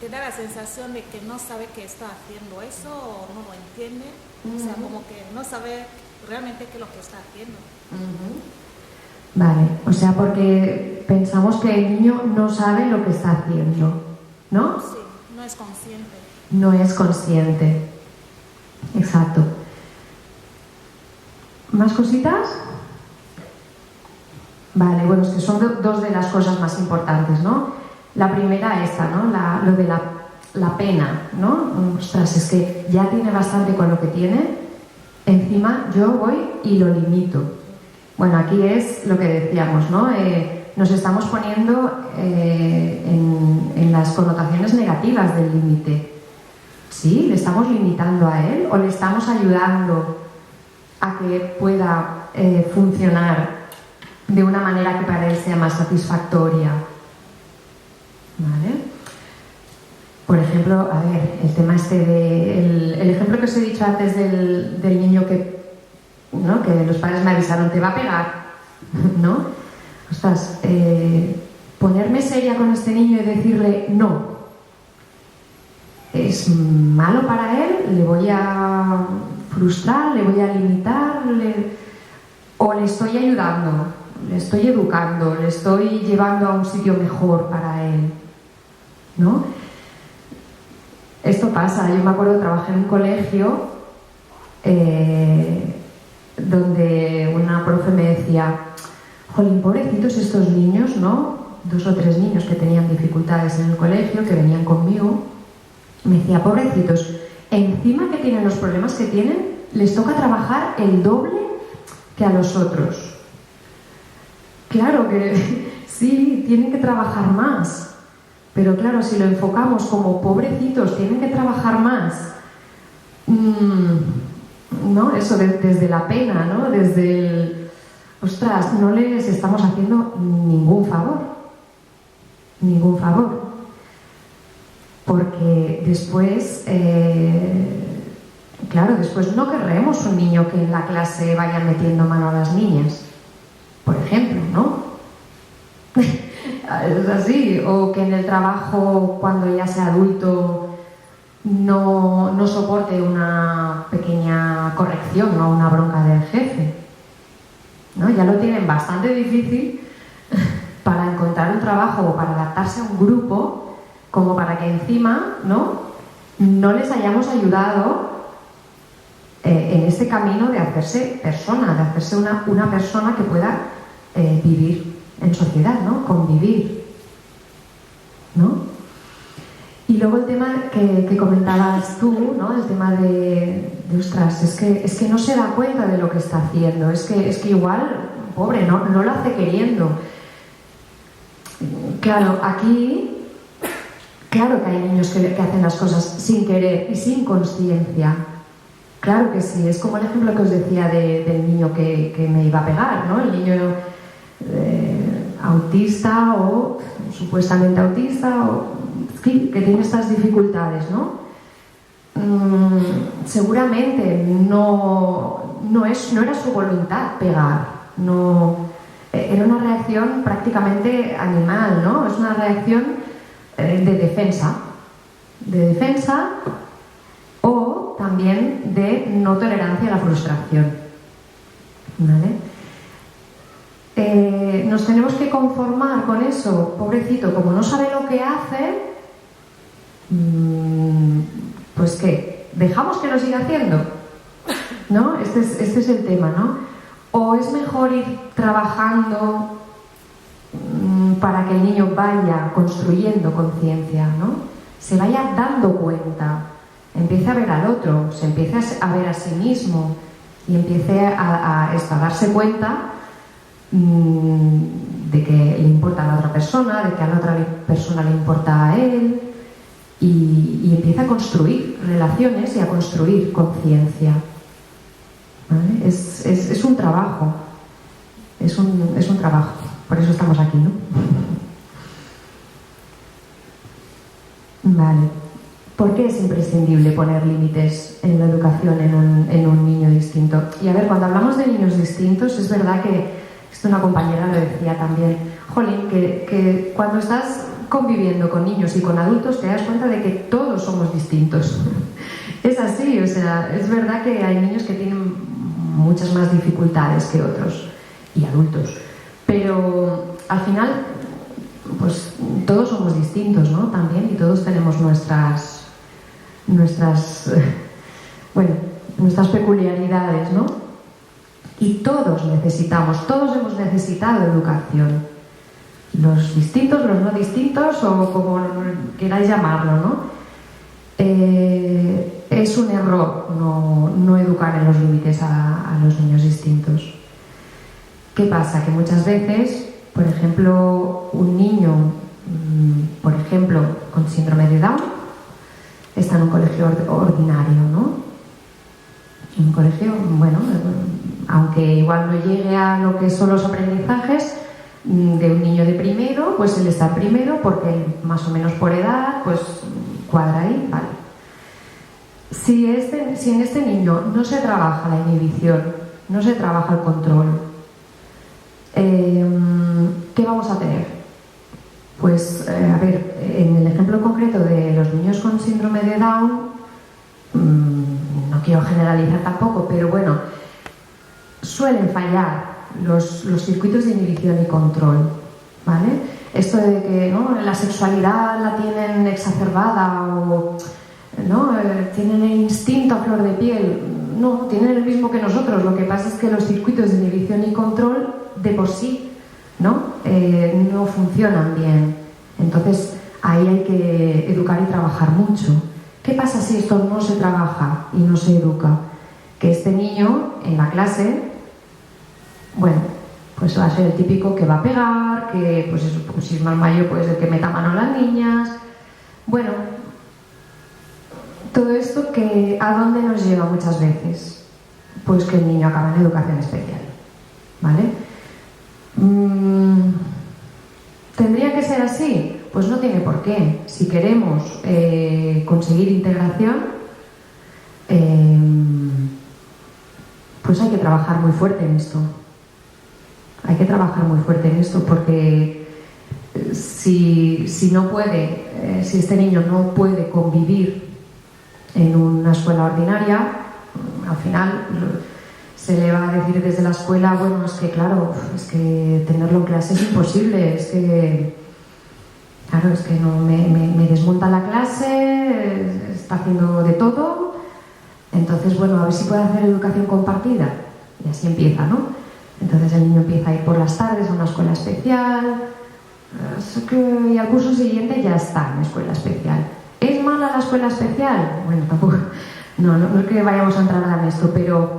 te da la sensación de que no sabe que está haciendo eso o no lo entiende. O sea, como que no sabe realmente qué es lo que está haciendo.
Vale, o sea, porque pensamos que el niño no sabe lo que está haciendo, ¿no?
Sí, no es consciente.
No es consciente. Exacto. ¿Más cositas? Vale, bueno, es que son dos de las cosas más importantes, ¿no? La primera esta, ¿no? Lo de la pena, ¿no? Ostras, es que ya tiene bastante con lo que tiene, encima yo voy y lo limito. Bueno, aquí es lo que decíamos, ¿no? Nos estamos poniendo en las connotaciones negativas del límite. ¿Sí? ¿Le estamos limitando a él o le estamos ayudando a que pueda funcionar de una manera que para él sea más satisfactoria? ¿Vale? Por ejemplo, a ver, el tema el ejemplo que os he dicho antes del niño ¿no? Que los padres me avisaron, te va a pegar, ¿no? Ostras, ponerme seria con este niño y decirle no, es malo para él, le voy a frustrar, le voy a limitar, o le estoy ayudando, le estoy educando, le estoy llevando a un sitio mejor para él, ¿no? Esto pasa. Yo me acuerdo, trabajé en un colegio donde una profe me decía, jolín, pobrecitos estos niños, ¿no? 2 o 3 niños que tenían dificultades en el colegio, que venían conmigo. Me decía, pobrecitos, encima que tienen los problemas que tienen, les toca trabajar el doble que a los otros. Claro que sí, tienen que trabajar más, pero claro, si lo enfocamos como pobrecitos, tienen que trabajar más, ¿no? Eso desde la pena, ¿no? Desde el... Ostras, no les estamos haciendo ningún favor. Ningún favor. Porque después, claro, después no querremos un niño que en la clase vaya metiendo mano a las niñas, por ejemplo, ¿no? Es así. O que en el trabajo, cuando ya sea adulto, no soporte una pequeña corrección, ¿no? Una bronca del jefe, ¿no? Ya lo tienen bastante difícil para encontrar un trabajo o para adaptarse a un grupo, como para que encima no les hayamos ayudado en este camino de hacerse persona, de hacerse una persona que pueda vivir en sociedad, ¿no? Convivir, ¿no? Y luego el tema que comentabas tú, ¿no? El tema de ostras, es que no se da cuenta de lo que está haciendo, es que igual, pobre, no lo hace queriendo. Claro, aquí, claro que hay niños que hacen las cosas sin querer y sin conciencia. Claro que sí, es como el ejemplo que os decía del niño que me iba a pegar, ¿no? El niño autista o supuestamente autista o que tiene estas dificultades, ¿no? Seguramente no era su voluntad pegar, no, era una reacción prácticamente animal, ¿no? Es una reacción de defensa o también de no tolerancia a la frustración, ¿vale? Nos tenemos que conformar con eso, pobrecito, como no sabe lo que hace, pues ¿qué? ¿Dejamos que lo siga haciendo? ¿No? Este es el tema, ¿no? O es mejor ir trabajando para que el niño vaya construyendo conciencia, ¿no? Se vaya dando cuenta, empiece a ver al otro, se empiece a ver a sí mismo y empiece a darse cuenta de que le importa a la otra persona, de que a la otra persona le importa a él y empieza a construir relaciones y a construir conciencia, ¿vale? Es un trabajo, es un trabajo, por eso estamos aquí, ¿no? Vale. ¿Por qué es imprescindible poner límites en la educación en un niño distinto? Y a ver, cuando hablamos de niños distintos, es verdad que esto una compañera lo decía también, jolín, que cuando estás conviviendo con niños y con adultos te das cuenta de que todos somos distintos. Es así, o sea, es verdad que hay niños que tienen muchas más dificultades que otros y adultos, pero al final pues todos somos distintos, ¿no? También, y todos tenemos nuestras peculiaridades, ¿no? Y todos hemos necesitado educación. Los distintos, los no distintos, o como queráis llamarlo, ¿no? Es un error no educar en los límites a los niños distintos. ¿Qué pasa? Que muchas veces, por ejemplo, un niño, por ejemplo, con síndrome de Down, está en un colegio ordinario, ¿no? Un colegio, bueno, aunque igual no llegue a lo que son los aprendizajes de un niño de primero, pues él está en primero porque más o menos por edad, pues cuadra ahí, vale. Si en este niño no se trabaja la inhibición, no se trabaja el control, ¿qué vamos a tener? Pues, a ver, en el ejemplo concreto de los niños con síndrome de Down, no quiero generalizar tampoco, pero bueno, suelen fallar los circuitos de inhibición y control, ¿vale? Esto de que, ¿no?, la sexualidad la tienen exacerbada o, ¿no?, tienen el instinto a flor de piel. No, tienen el mismo que nosotros. Lo que pasa es que los circuitos de inhibición y control de por sí, ¿no?, no funcionan bien. Entonces ahí hay que educar y trabajar mucho. ¿Qué pasa si esto no se trabaja y no se educa? Que este niño en la clase, bueno, pues va a ser el típico que va a pegar, que pues eso, pues si es más mayor, pues el que meta mano a las niñas. Bueno, todo esto, ¿a dónde nos lleva muchas veces? Pues que el niño acaba en educación especial, ¿vale? ¿Tendría que ser así? Pues no tiene por qué. Si queremos conseguir integración, pues hay que trabajar muy fuerte en esto. Hay que trabajar muy fuerte en esto porque si este niño no puede convivir en una escuela ordinaria, al final se le va a decir desde la escuela, bueno, es que claro, es que tenerlo en clase es imposible, es que claro, es que no me desmonta la clase, está haciendo de todo, entonces bueno, a ver si puede hacer educación compartida, y así empieza, ¿no? Entonces el niño empieza a ir por las tardes a una escuela especial, y al curso siguiente ya está en escuela especial. ¿Es mala la escuela especial? Bueno, tampoco, no es que vayamos a entrar en esto, pero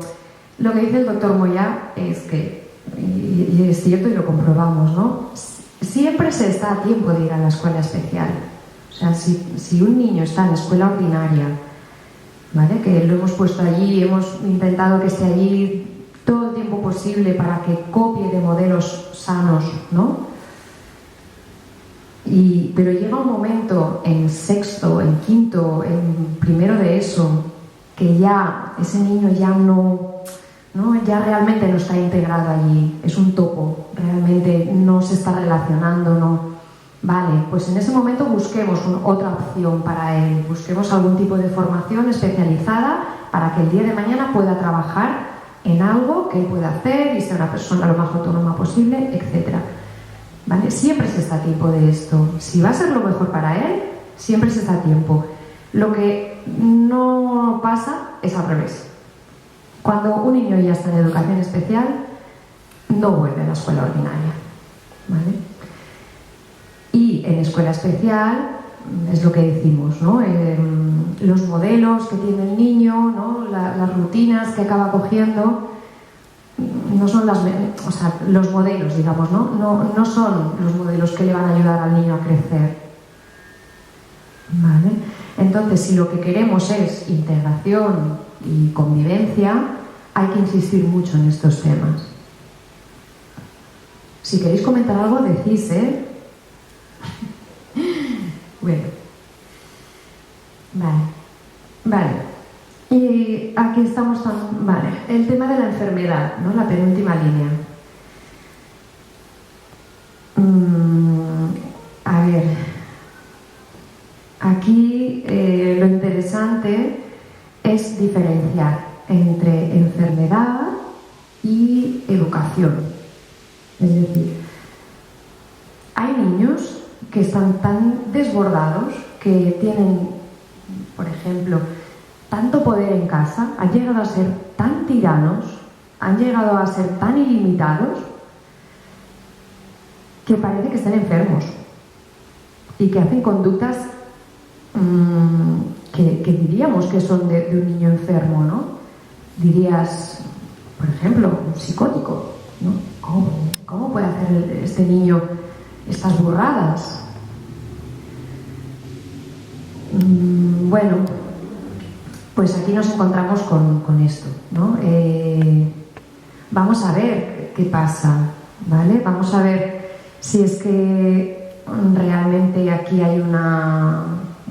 lo que dice el doctor Moya es que, y es cierto y lo comprobamos, ¿no? siempre se está a tiempo de ir a la escuela especial. O sea, si un niño está en la escuela ordinaria, ¿vale? Que lo hemos puesto allí, hemos intentado que esté allí todo el tiempo posible para que copie de modelos sanos, ¿no? Pero llega un momento en sexto, en quinto, en primero de ESO, que ya ese niño ya ya realmente no está integrado allí, es un topo, realmente no se está relacionando, no. Vale, pues en ese momento busquemos otra opción para él, busquemos algún tipo de formación especializada para que el día de mañana pueda trabajar en algo que él pueda hacer y ser una persona lo más autónoma posible, etc. ¿Vale? Siempre se está a tiempo de esto. Si va a ser lo mejor para él, siempre se está a tiempo. Lo que no pasa es al revés. Cuando un niño ya está en educación especial, no vuelve a la escuela ordinaria, ¿vale? Y en escuela especial es lo que decimos, ¿no? Los modelos que tiene el niño, ¿no? Las rutinas que acaba cogiendo, no son los modelos, digamos, no son los modelos que le van a ayudar al niño a crecer, ¿vale? Entonces, si lo que queremos es integración y convivencia, hay que insistir mucho en estos temas. Si queréis comentar algo, decís, ¿eh? Bueno. Vale. Y aquí estamos vale. El tema de la enfermedad, ¿no? La penúltima línea. A ver. Aquí lo interesante es diferenciar entre enfermedad y educación. Es decir, hay niños que están tan desbordados, que tienen, por ejemplo, tanto poder en casa, han llegado a ser tan tiranos, han llegado a ser tan ilimitados, que parece que están enfermos y que hacen conductas que diríamos que son de un niño enfermo, ¿no? Dirías, por ejemplo, un psicótico, ¿no? ¿Cómo puede hacer este niño estas burradas? Bueno, pues aquí nos encontramos con esto, ¿no? Vamos a ver qué pasa, ¿vale? Vamos a ver si es que realmente aquí hay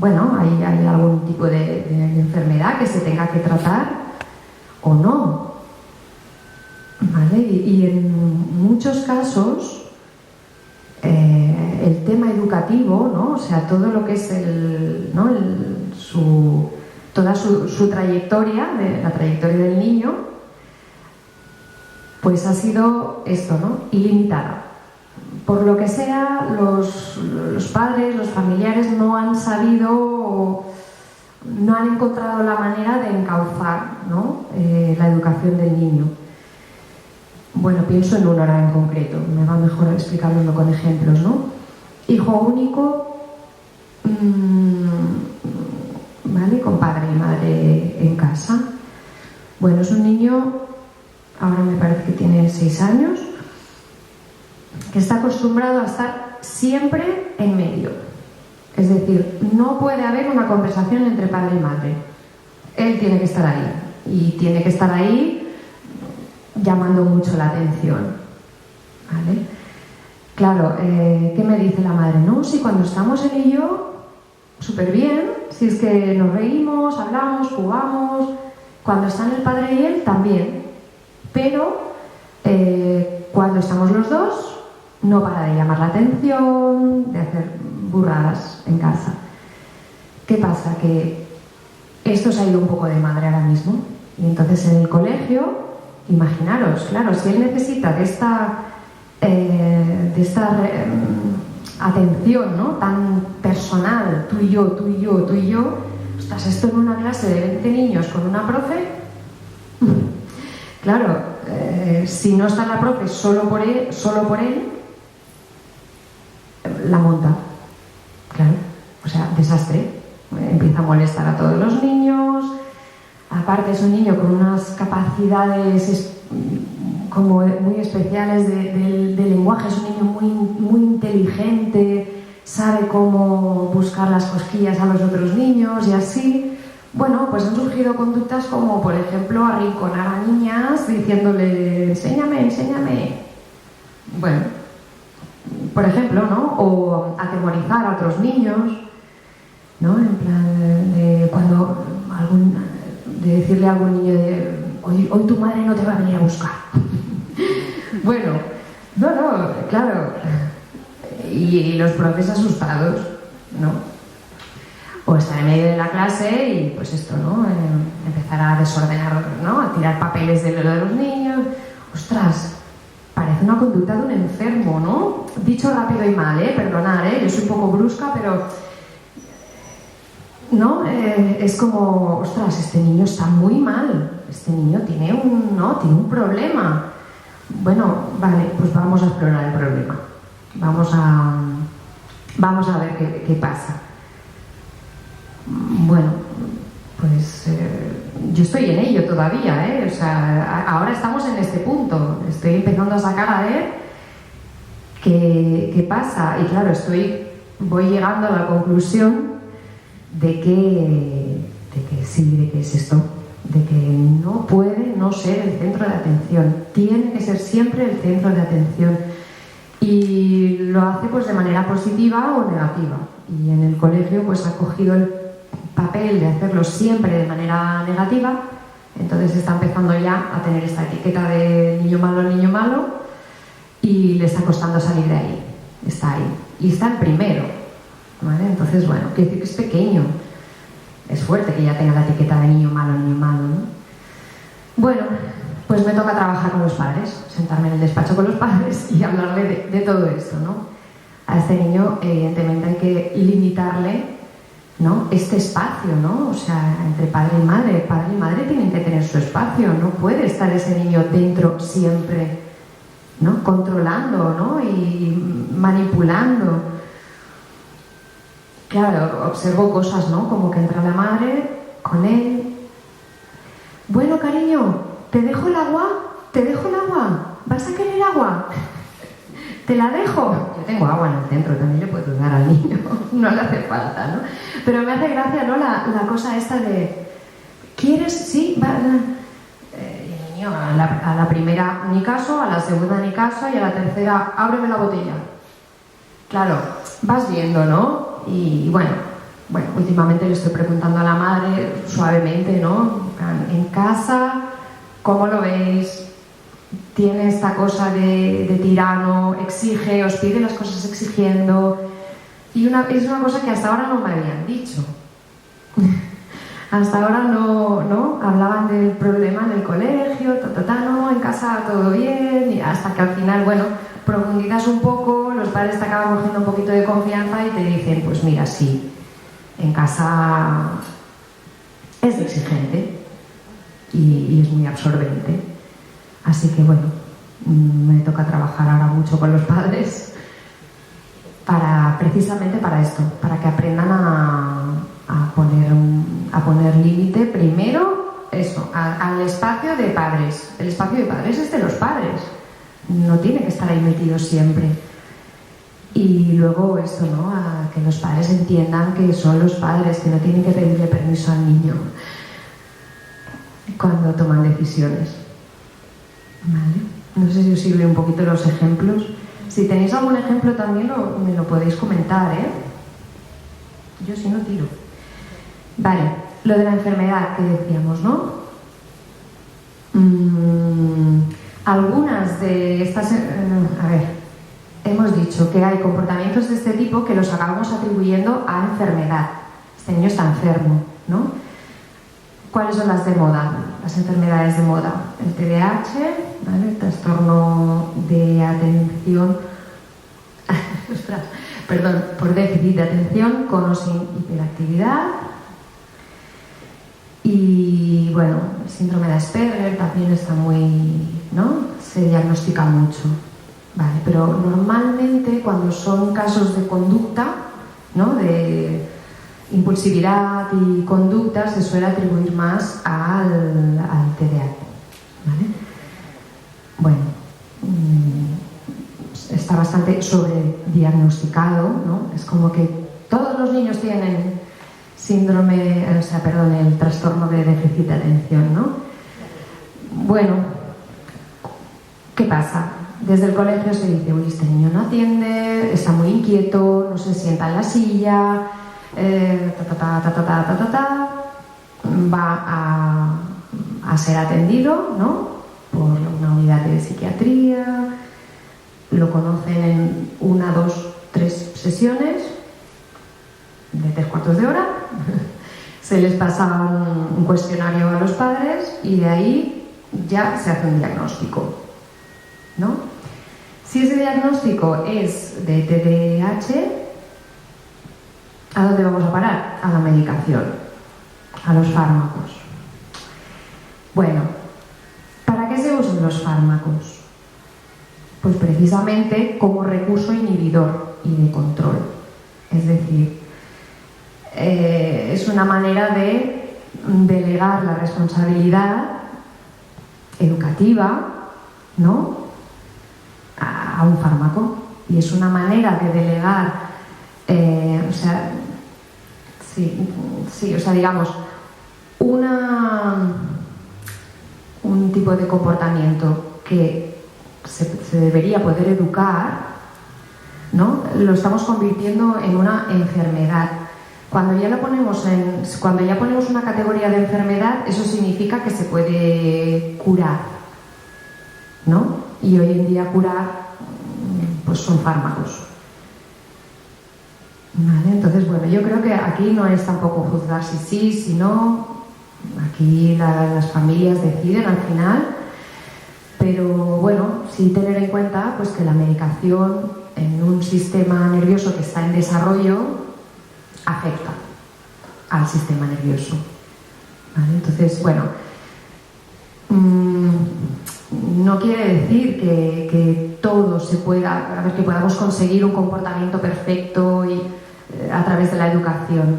hay algún tipo de enfermedad que se tenga que tratar o no, ¿vale? Y en muchos casos el tema educativo, ¿no? O sea, todo lo que es toda su trayectoria, la trayectoria del niño, pues ha sido esto, ¿no? Ilimitada. Por lo que sea, los padres, los familiares no han sabido o no han encontrado la manera de encauzar, ¿no? La educación del niño. Bueno, pienso en uno ahora en concreto, me va mejor explicándolo con ejemplos, ¿no? Hijo único, ¿vale? Con padre y madre en casa. Bueno, es un niño, ahora me parece que tiene 6 años, que está acostumbrado a estar siempre en medio. Es decir, no puede haber una conversación entre padre y madre. Él tiene que estar ahí. Y tiene que estar ahí llamando mucho la atención. ¿Vale? Claro, ¿qué me dice la madre? No, si cuando estamos él y yo, súper bien. Si es que nos reímos, hablamos, jugamos. Cuando están el padre y él, también. Pero cuando estamos los dos, no para de llamar la atención, de hacer burradas en casa. ¿Qué pasa? Que esto se ha ido un poco de madre ahora mismo. Y entonces en el colegio, imaginaros, claro, si él necesita de esta atención, ¿no? Tan personal, tú y yo, tú y yo, tú y yo, ostras, esto en una clase de 20 niños con una profe, claro, si no está la profe solo por él, la monta, claro, o sea, desastre. Empieza a molestar a todos los niños. Aparte es un niño con unas capacidades como muy especiales de lenguaje, es un niño muy inteligente, sabe cómo buscar las cosquillas a los otros niños y así. Bueno, pues han surgido conductas como, por ejemplo, arrinconar a niñas diciéndole enséñame, enséñame. Bueno, por ejemplo, ¿no? O atemorizar a otros niños, ¿no? En plan de cuando de decirle a algún niño hoy tu madre no te va a venir a buscar. Bueno, no, claro. Y los profes asustados, ¿no? O estar en medio de la clase y pues esto, ¿no? Empezar a desordenar, ¿no? A tirar papeles de los niños. Ostras, parece una conducta de un enfermo, ¿no? Dicho rápido y mal, perdonad, yo soy un poco brusca, pero ¿no? Es como, ostras, este niño está muy mal, este niño tiene un problema. Bueno, vale, pues vamos a explorar el problema. Vamos a ver qué pasa. Bueno, pues yo estoy en ello todavía, o sea, ahora estamos en este punto. Estoy empezando a sacar a ver qué pasa. Y claro, voy llegando a la conclusión de que es esto, de que no puede no ser el centro de atención, tiene que ser siempre el centro de atención y lo hace pues de manera positiva o negativa, y en el colegio pues ha cogido el papel de hacerlo siempre de manera negativa, entonces está empezando ya a tener esta etiqueta de niño malo y le está costando salir de ahí, está ahí y está en primero, ¿vale? Entonces bueno, quiere decir que es pequeño. Es fuerte que ya tenga la etiqueta de niño malo, ¿no? Bueno, pues me toca trabajar con los padres, sentarme en el despacho con los padres y hablarle de todo esto, ¿no? A este niño, evidentemente, hay que limitarle, ¿no? Este espacio, ¿no? O sea, entre padre y madre tienen que tener su espacio, no puede estar ese niño dentro siempre, ¿no? Controlando, ¿no? Y manipulando. Claro, observo cosas, ¿no? Como que entra la madre con él. Bueno, cariño, ¿te dejo el agua? ¿Vas a querer agua? ¿Te la dejo? Yo tengo agua en el centro, también le puedo dar al niño, no le hace falta, ¿no? Pero me hace gracia, ¿no? La cosa esta de, ¿quieres? Sí, va. Y el niño a la primera ni caso, a la segunda ni caso y a la tercera, ábreme la botella. Claro, vas viendo, ¿no? Y bueno, últimamente le estoy preguntando a la madre suavemente, ¿no? En casa, ¿cómo lo veis? Tiene esta cosa de tirano, exige, os pide las cosas exigiendo. Y es una cosa que hasta ahora no me habían dicho. Hasta ahora no hablaban del problema en el colegio, no, en casa todo bien, y hasta que al final, bueno, profundizas un poco, los padres te acaban cogiendo un poquito de confianza y te dicen, pues mira, sí, en casa es exigente y es muy absorbente. Así que bueno, me toca trabajar ahora mucho con los padres precisamente para esto, para que aprendan a poner límite primero, eso, al espacio de padres. El espacio de padres es de los padres, no tiene que estar ahí metido siempre. Y luego esto, ¿no? A que los padres entiendan que son los padres, que no tienen que pedirle permiso al niño cuando toman decisiones. ¿Vale? No sé si os sirven un poquito los ejemplos. Si tenéis algún ejemplo también me lo podéis comentar, ¿eh? Yo si no tiro. Vale, lo de la enfermedad que decíamos, ¿no? Algunas de estas... hemos dicho que hay comportamientos de este tipo que los acabamos atribuyendo a enfermedad. Este niño está enfermo, ¿no? ¿Cuáles son las de moda? Las enfermedades de moda. El TDAH, ¿vale? El trastorno de atención... por déficit de atención con o sin hiperactividad. Y bueno, el síndrome de Asperger también está muy... ¿no? Se diagnostica mucho. Vale, pero normalmente cuando son casos de conducta, ¿no? De impulsividad y conducta, se suele atribuir más al TDAH, ¿vale? bueno, está bastante sobrediagnosticado, ¿no? Es como que todos los niños tienen el trastorno de déficit de atención, ¿no? Bueno, ¿qué pasa? Desde el colegio se dice, uy, este niño no atiende, está muy inquieto, no se sienta en la silla, va a ser atendido, ¿no? Por una unidad de psiquiatría, lo conocen en 1, 2, 3 sesiones de 3/4 de hora, se les pasa un cuestionario a los padres y de ahí ya se hace un diagnóstico, ¿no? Si ese diagnóstico es de TDAH, ¿a dónde vamos a parar? A la medicación, a los fármacos. Bueno, ¿para qué se usan los fármacos? Pues precisamente como recurso inhibidor y de control. Es decir, es una manera de delegar la responsabilidad educativa, ¿no?, a un fármaco. Y es una manera de delegar, digamos, un tipo de comportamiento que se debería poder educar, ¿no? Lo estamos convirtiendo en una enfermedad. Cuando ya ponemos una categoría de enfermedad, eso significa que se puede curar, ¿no? Y hoy en día curar, pues son fármacos. ¿Vale? Entonces, bueno, yo creo que aquí no es tampoco juzgar si sí, si no. Aquí las familias deciden al final. Pero bueno, sí tener en cuenta pues que la medicación en un sistema nervioso que está en desarrollo afecta al sistema nervioso. ¿Vale? Entonces, bueno, no quiere decir que todo se pueda, que podamos conseguir un comportamiento perfecto a través de la educación,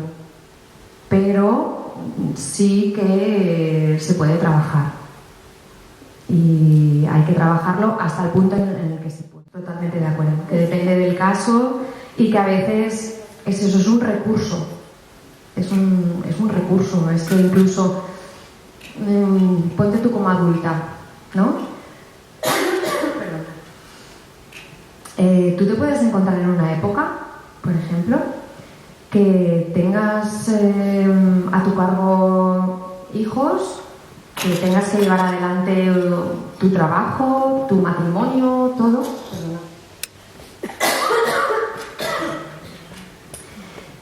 pero sí que se puede trabajar y hay que trabajarlo hasta el punto en el que se puede. Totalmente de acuerdo, que depende del caso y que a veces es un recurso, es un recurso, es que incluso ponte tú como adulta, ¿no? Tú te puedes encontrar en una época, por ejemplo, que tengas a tu cargo hijos, que tengas que llevar adelante tu trabajo, tu matrimonio, todo.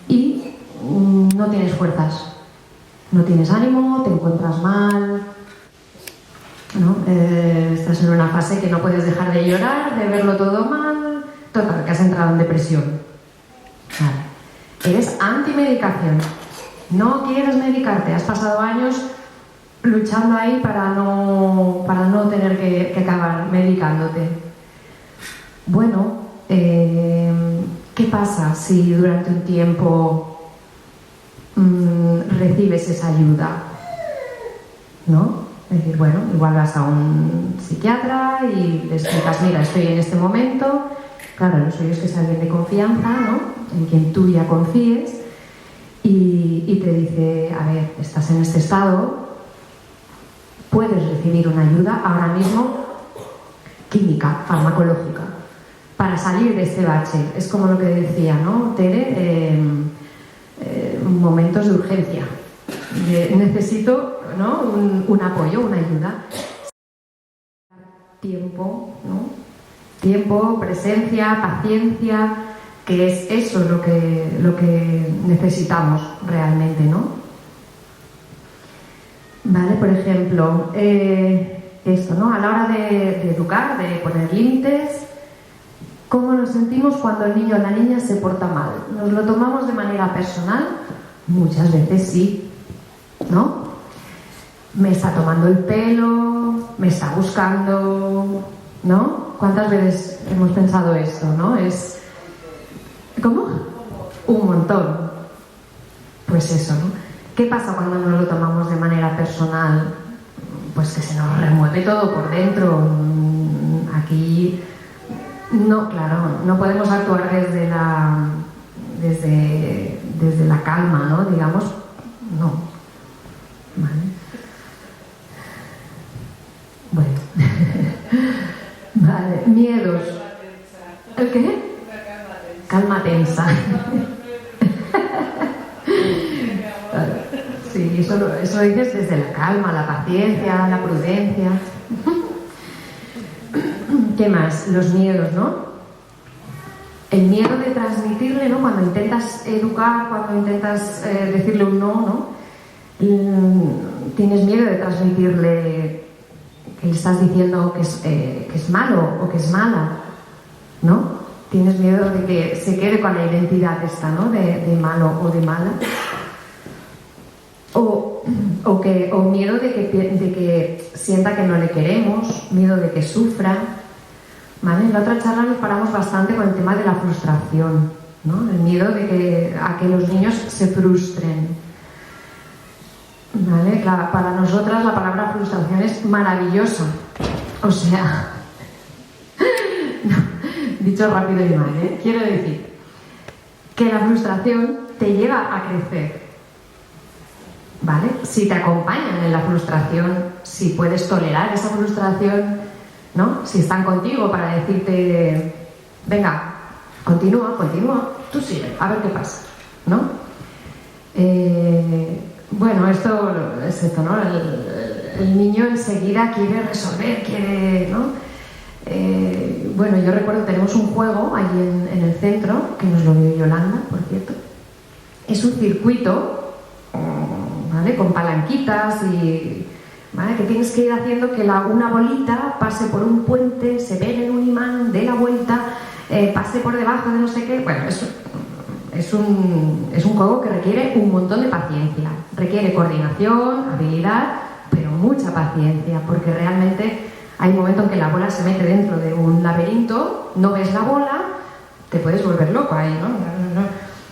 Y no tienes fuerzas, no tienes ánimo, te encuentras mal, ¿no? Estás en una fase que no puedes dejar de llorar, de verlo todo mal, total, que has entrado en depresión. Vale. Eres antimedicación, no quieres medicarte, has pasado años luchando ahí para no tener que acabar medicándote. Bueno, ¿qué pasa si durante un tiempo recibes esa ayuda? ¿No? Es decir, bueno, igual vas a un psiquiatra y le explicas, mira, estoy en este momento. Claro, lo suyo es que sea alguien de confianza, ¿no?, en quien tú ya confíes, y te dice, a ver, estás en este estado, puedes recibir una ayuda ahora mismo química, farmacológica, para salir de este bache. Es como lo que decía, ¿no, Tere? Momentos de urgencia. Necesito, ¿no?, un apoyo, una ayuda. Tiempo, ¿no? Tiempo, presencia, paciencia, que es eso lo que necesitamos realmente, ¿no? Vale, por ejemplo, esto, ¿no? A la hora de educar, de poner límites, ¿cómo nos sentimos cuando el niño o la niña se porta mal? ¿Nos lo tomamos de manera personal? Muchas veces sí, ¿no? Me está tomando el pelo, me está buscando, ¿no? ¿Cuántas veces hemos pensado esto, no? ¿Cómo? Un montón. Pues eso, ¿no? ¿Qué pasa cuando nos lo tomamos de manera personal? Pues que se nos remueve todo por dentro, Aquí no, claro, no podemos actuar desde la calma, ¿no? Digamos, no. Vale. Bueno. Vale, miedos. ¿El qué? Calma tensa. Sí, eso lo dices desde la calma, la paciencia, la prudencia. ¿Qué más? Los miedos, ¿no? El miedo de transmitirle, ¿no? Cuando intentas educar, cuando intentas decirle un no, ¿no? Tienes miedo de transmitirle que le estás diciendo que es malo o que es mala, ¿no? Tienes miedo de que se quede con la identidad esta, ¿no? De malo o de mala. O miedo de que sienta que no le queremos, miedo de que sufra. ¿Vale? En la otra charla nos paramos bastante con el tema de la frustración, ¿no? El miedo a que los niños se frustren. ¿Vale? Claro, para nosotras la palabra frustración es maravillosa. O sea, no, dicho rápido y mal, ¿eh? Quiero decir que la frustración te lleva a crecer. ¿Vale? Si te acompañan en la frustración, si puedes tolerar esa frustración, ¿no? Si están contigo para decirte, venga, continúa, tú sigue, a ver qué pasa, ¿no? Bueno, esto es esto, ¿no? El niño enseguida quiere resolver, quiere, ¿no? Bueno, yo recuerdo, tenemos un juego allí en el centro, que nos lo dio Yolanda, por cierto. Es un circuito, ¿vale? Con palanquitas y... ¿vale? Que tienes que ir haciendo que una bolita pase por un puente, se pegue en un imán, dé la vuelta, pase por debajo de no sé qué. Bueno, es un juego que requiere un montón de paciencia. Requiere coordinación, habilidad, pero mucha paciencia, porque realmente hay un momento en que la bola se mete dentro de un laberinto, no ves la bola, te puedes volver loco ahí, ¿no?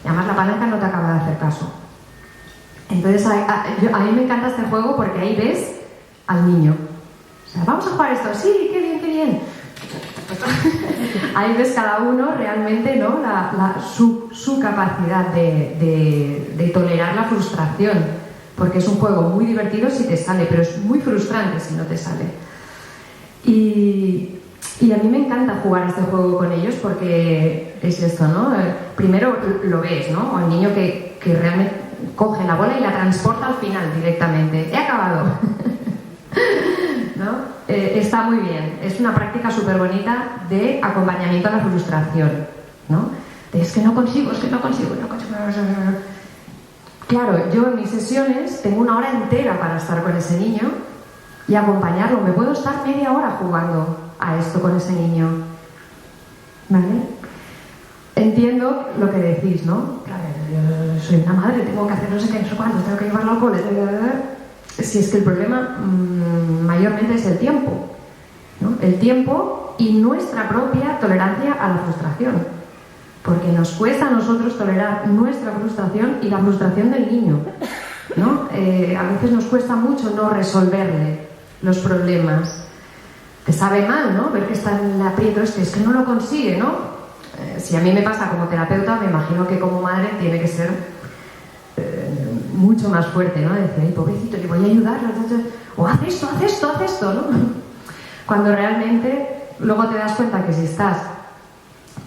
Y además la palanca no te acaba de hacer caso. Entonces a mí me encanta este juego porque ahí ves al niño. O sea, vamos a jugar esto. Sí, qué bien, qué bien. Ahí ves cada uno realmente, ¿no? Su capacidad de tolerar la frustración. Porque es un juego muy divertido si te sale, pero es muy frustrante si no te sale. Y a mí me encanta jugar este juego con ellos porque es esto, ¿no? Primero lo ves, ¿no? Al niño que realmente coge la bola y la transporta al final directamente. ¡He acabado! ¿No? Está muy bien. Es una práctica súper bonita de acompañamiento a la frustración, ¿no? Es que no consigo. Claro, yo en mis sesiones tengo una hora entera para estar con ese niño y acompañarlo. Me puedo estar media hora jugando a esto con ese niño. ¿Vale? Entiendo lo que decís, ¿no? Claro, yo soy una madre, tengo que hacer no sé qué, no sé cuánto, tengo que llevarlo al cole. Si es que el problema mayormente es el tiempo, ¿no? El tiempo y nuestra propia tolerancia a la frustración. Porque nos cuesta a nosotros tolerar nuestra frustración y la frustración del niño, ¿no? A veces nos cuesta mucho no resolverle los problemas. Te sabe mal, ¿no? Ver que está en el aprieto es que no lo consigue, ¿no? Si a mí me pasa como terapeuta, me imagino que como madre tiene que ser mucho más fuerte, ¿no? Decir, ay, pobrecito, le voy a ayudar, o haz esto, ¿no? Cuando realmente luego te das cuenta que si estás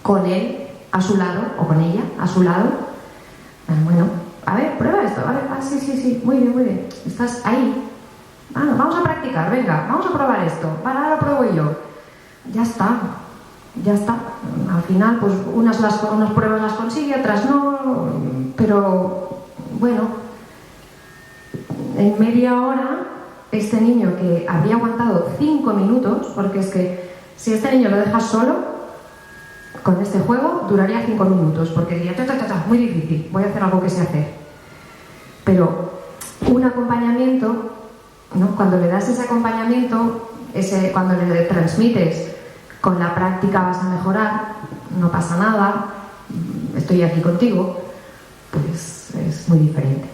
con él a su lado, o con ella a su lado, bueno, a ver, prueba esto, a ver, sí, muy bien, estás ahí, vamos a practicar, venga, vamos a probar esto, ahora lo pruebo yo, ya está. Al final, pues unas pruebas las consigue, otras no, pero bueno, en media hora este niño que habría aguantado 5 minutos, porque es que si este niño lo dejas solo con este juego duraría 5 minutos, porque diría, muy difícil, voy a hacer algo que sé hacer. Pero un acompañamiento, ¿no? Cuando le das ese acompañamiento, cuando le transmites, con la práctica vas a mejorar, no pasa nada, estoy aquí contigo, pues es muy diferente.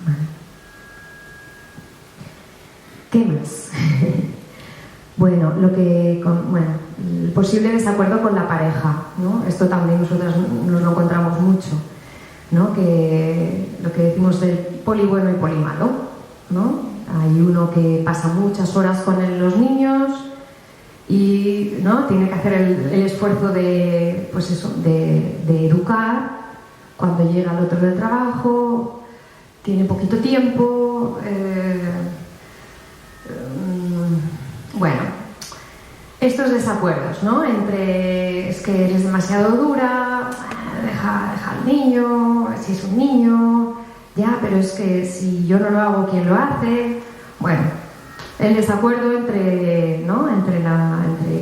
¿Vale? ¿Qué más? Bueno, posible desacuerdo con la pareja, ¿no? Esto también nosotras nos lo encontramos mucho, ¿no? Que lo que decimos del poli bueno y poli malo, ¿no? Hay uno que pasa muchas horas con los niños y, ¿no?, tiene que hacer el esfuerzo de, pues eso, de educar. Cuando llega el otro del trabajo, tiene poquito tiempo, bueno, estos desacuerdos, ¿no? Entre es que eres demasiado dura, deja al niño, si es un niño, ya, pero es que si yo no lo hago, ¿quién lo hace? Bueno, el desacuerdo entre, ¿no?, entre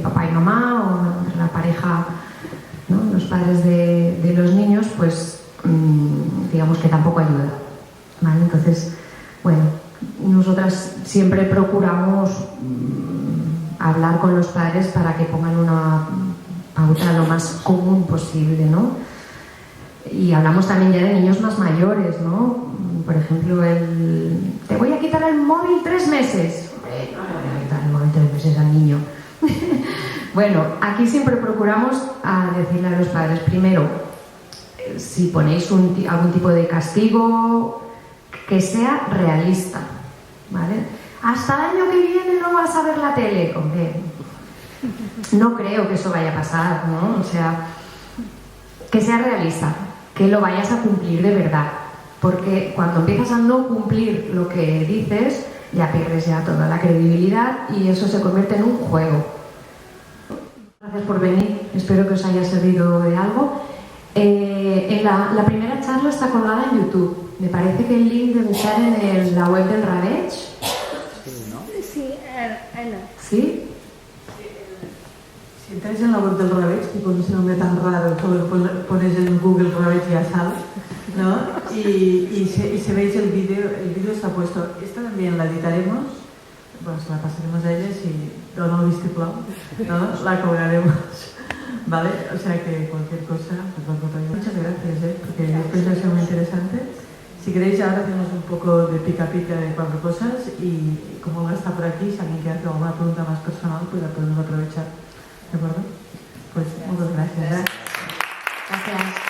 papá y mamá o entre la pareja, ¿no?, los padres de los niños, pues digamos que tampoco ayuda, ¿vale? Entonces, bueno, nosotras siempre procuramos hablar con los padres para que pongan una pauta lo más común posible, ¿no? Y hablamos también ya de niños más mayores, ¿no? Por ejemplo, te voy a quitar el móvil 3 meses. No le voy a quitar el móvil 3 meses al niño. Bueno, aquí siempre procuramos decirle a los padres, primero, si ponéis algún tipo de castigo, que sea realista, ¿vale? Hasta el año que viene no vas a ver la tele. Hombre, no creo que eso vaya a pasar, ¿no? O sea, que sea realista, que lo vayas a cumplir de verdad, porque cuando empiezas a no cumplir lo que dices, ya pierdes ya toda la credibilidad y eso se convierte en un juego. Gracias por venir, espero que os haya servido de algo. La primera charla está colgada en YouTube. Me parece que el link debe estar en la web del Ravech.
Sí, Ana.
¿Sí?
Si entráis en la web del Ravech, que con ese nombre tan raro, pones en Google Ravech y ya sale, ¿no? Y si veis el vídeo está puesto. Esta también la editaremos, pues la pasaremos a ellas y dona el vistiplau, ¿no? La colgaremos, ¿vale? O sea que cualquier cosa, pues muchas gracias, porque después va a ser muy interesante. Si queréis, ahora hacemos un poco de pica pica de 4 cosas y como va a estar por aquí, si alguien quiere hacer alguna pregunta más personal, pues la podemos aprovechar. ¿De acuerdo? Pues muchas gracias.
Gracias.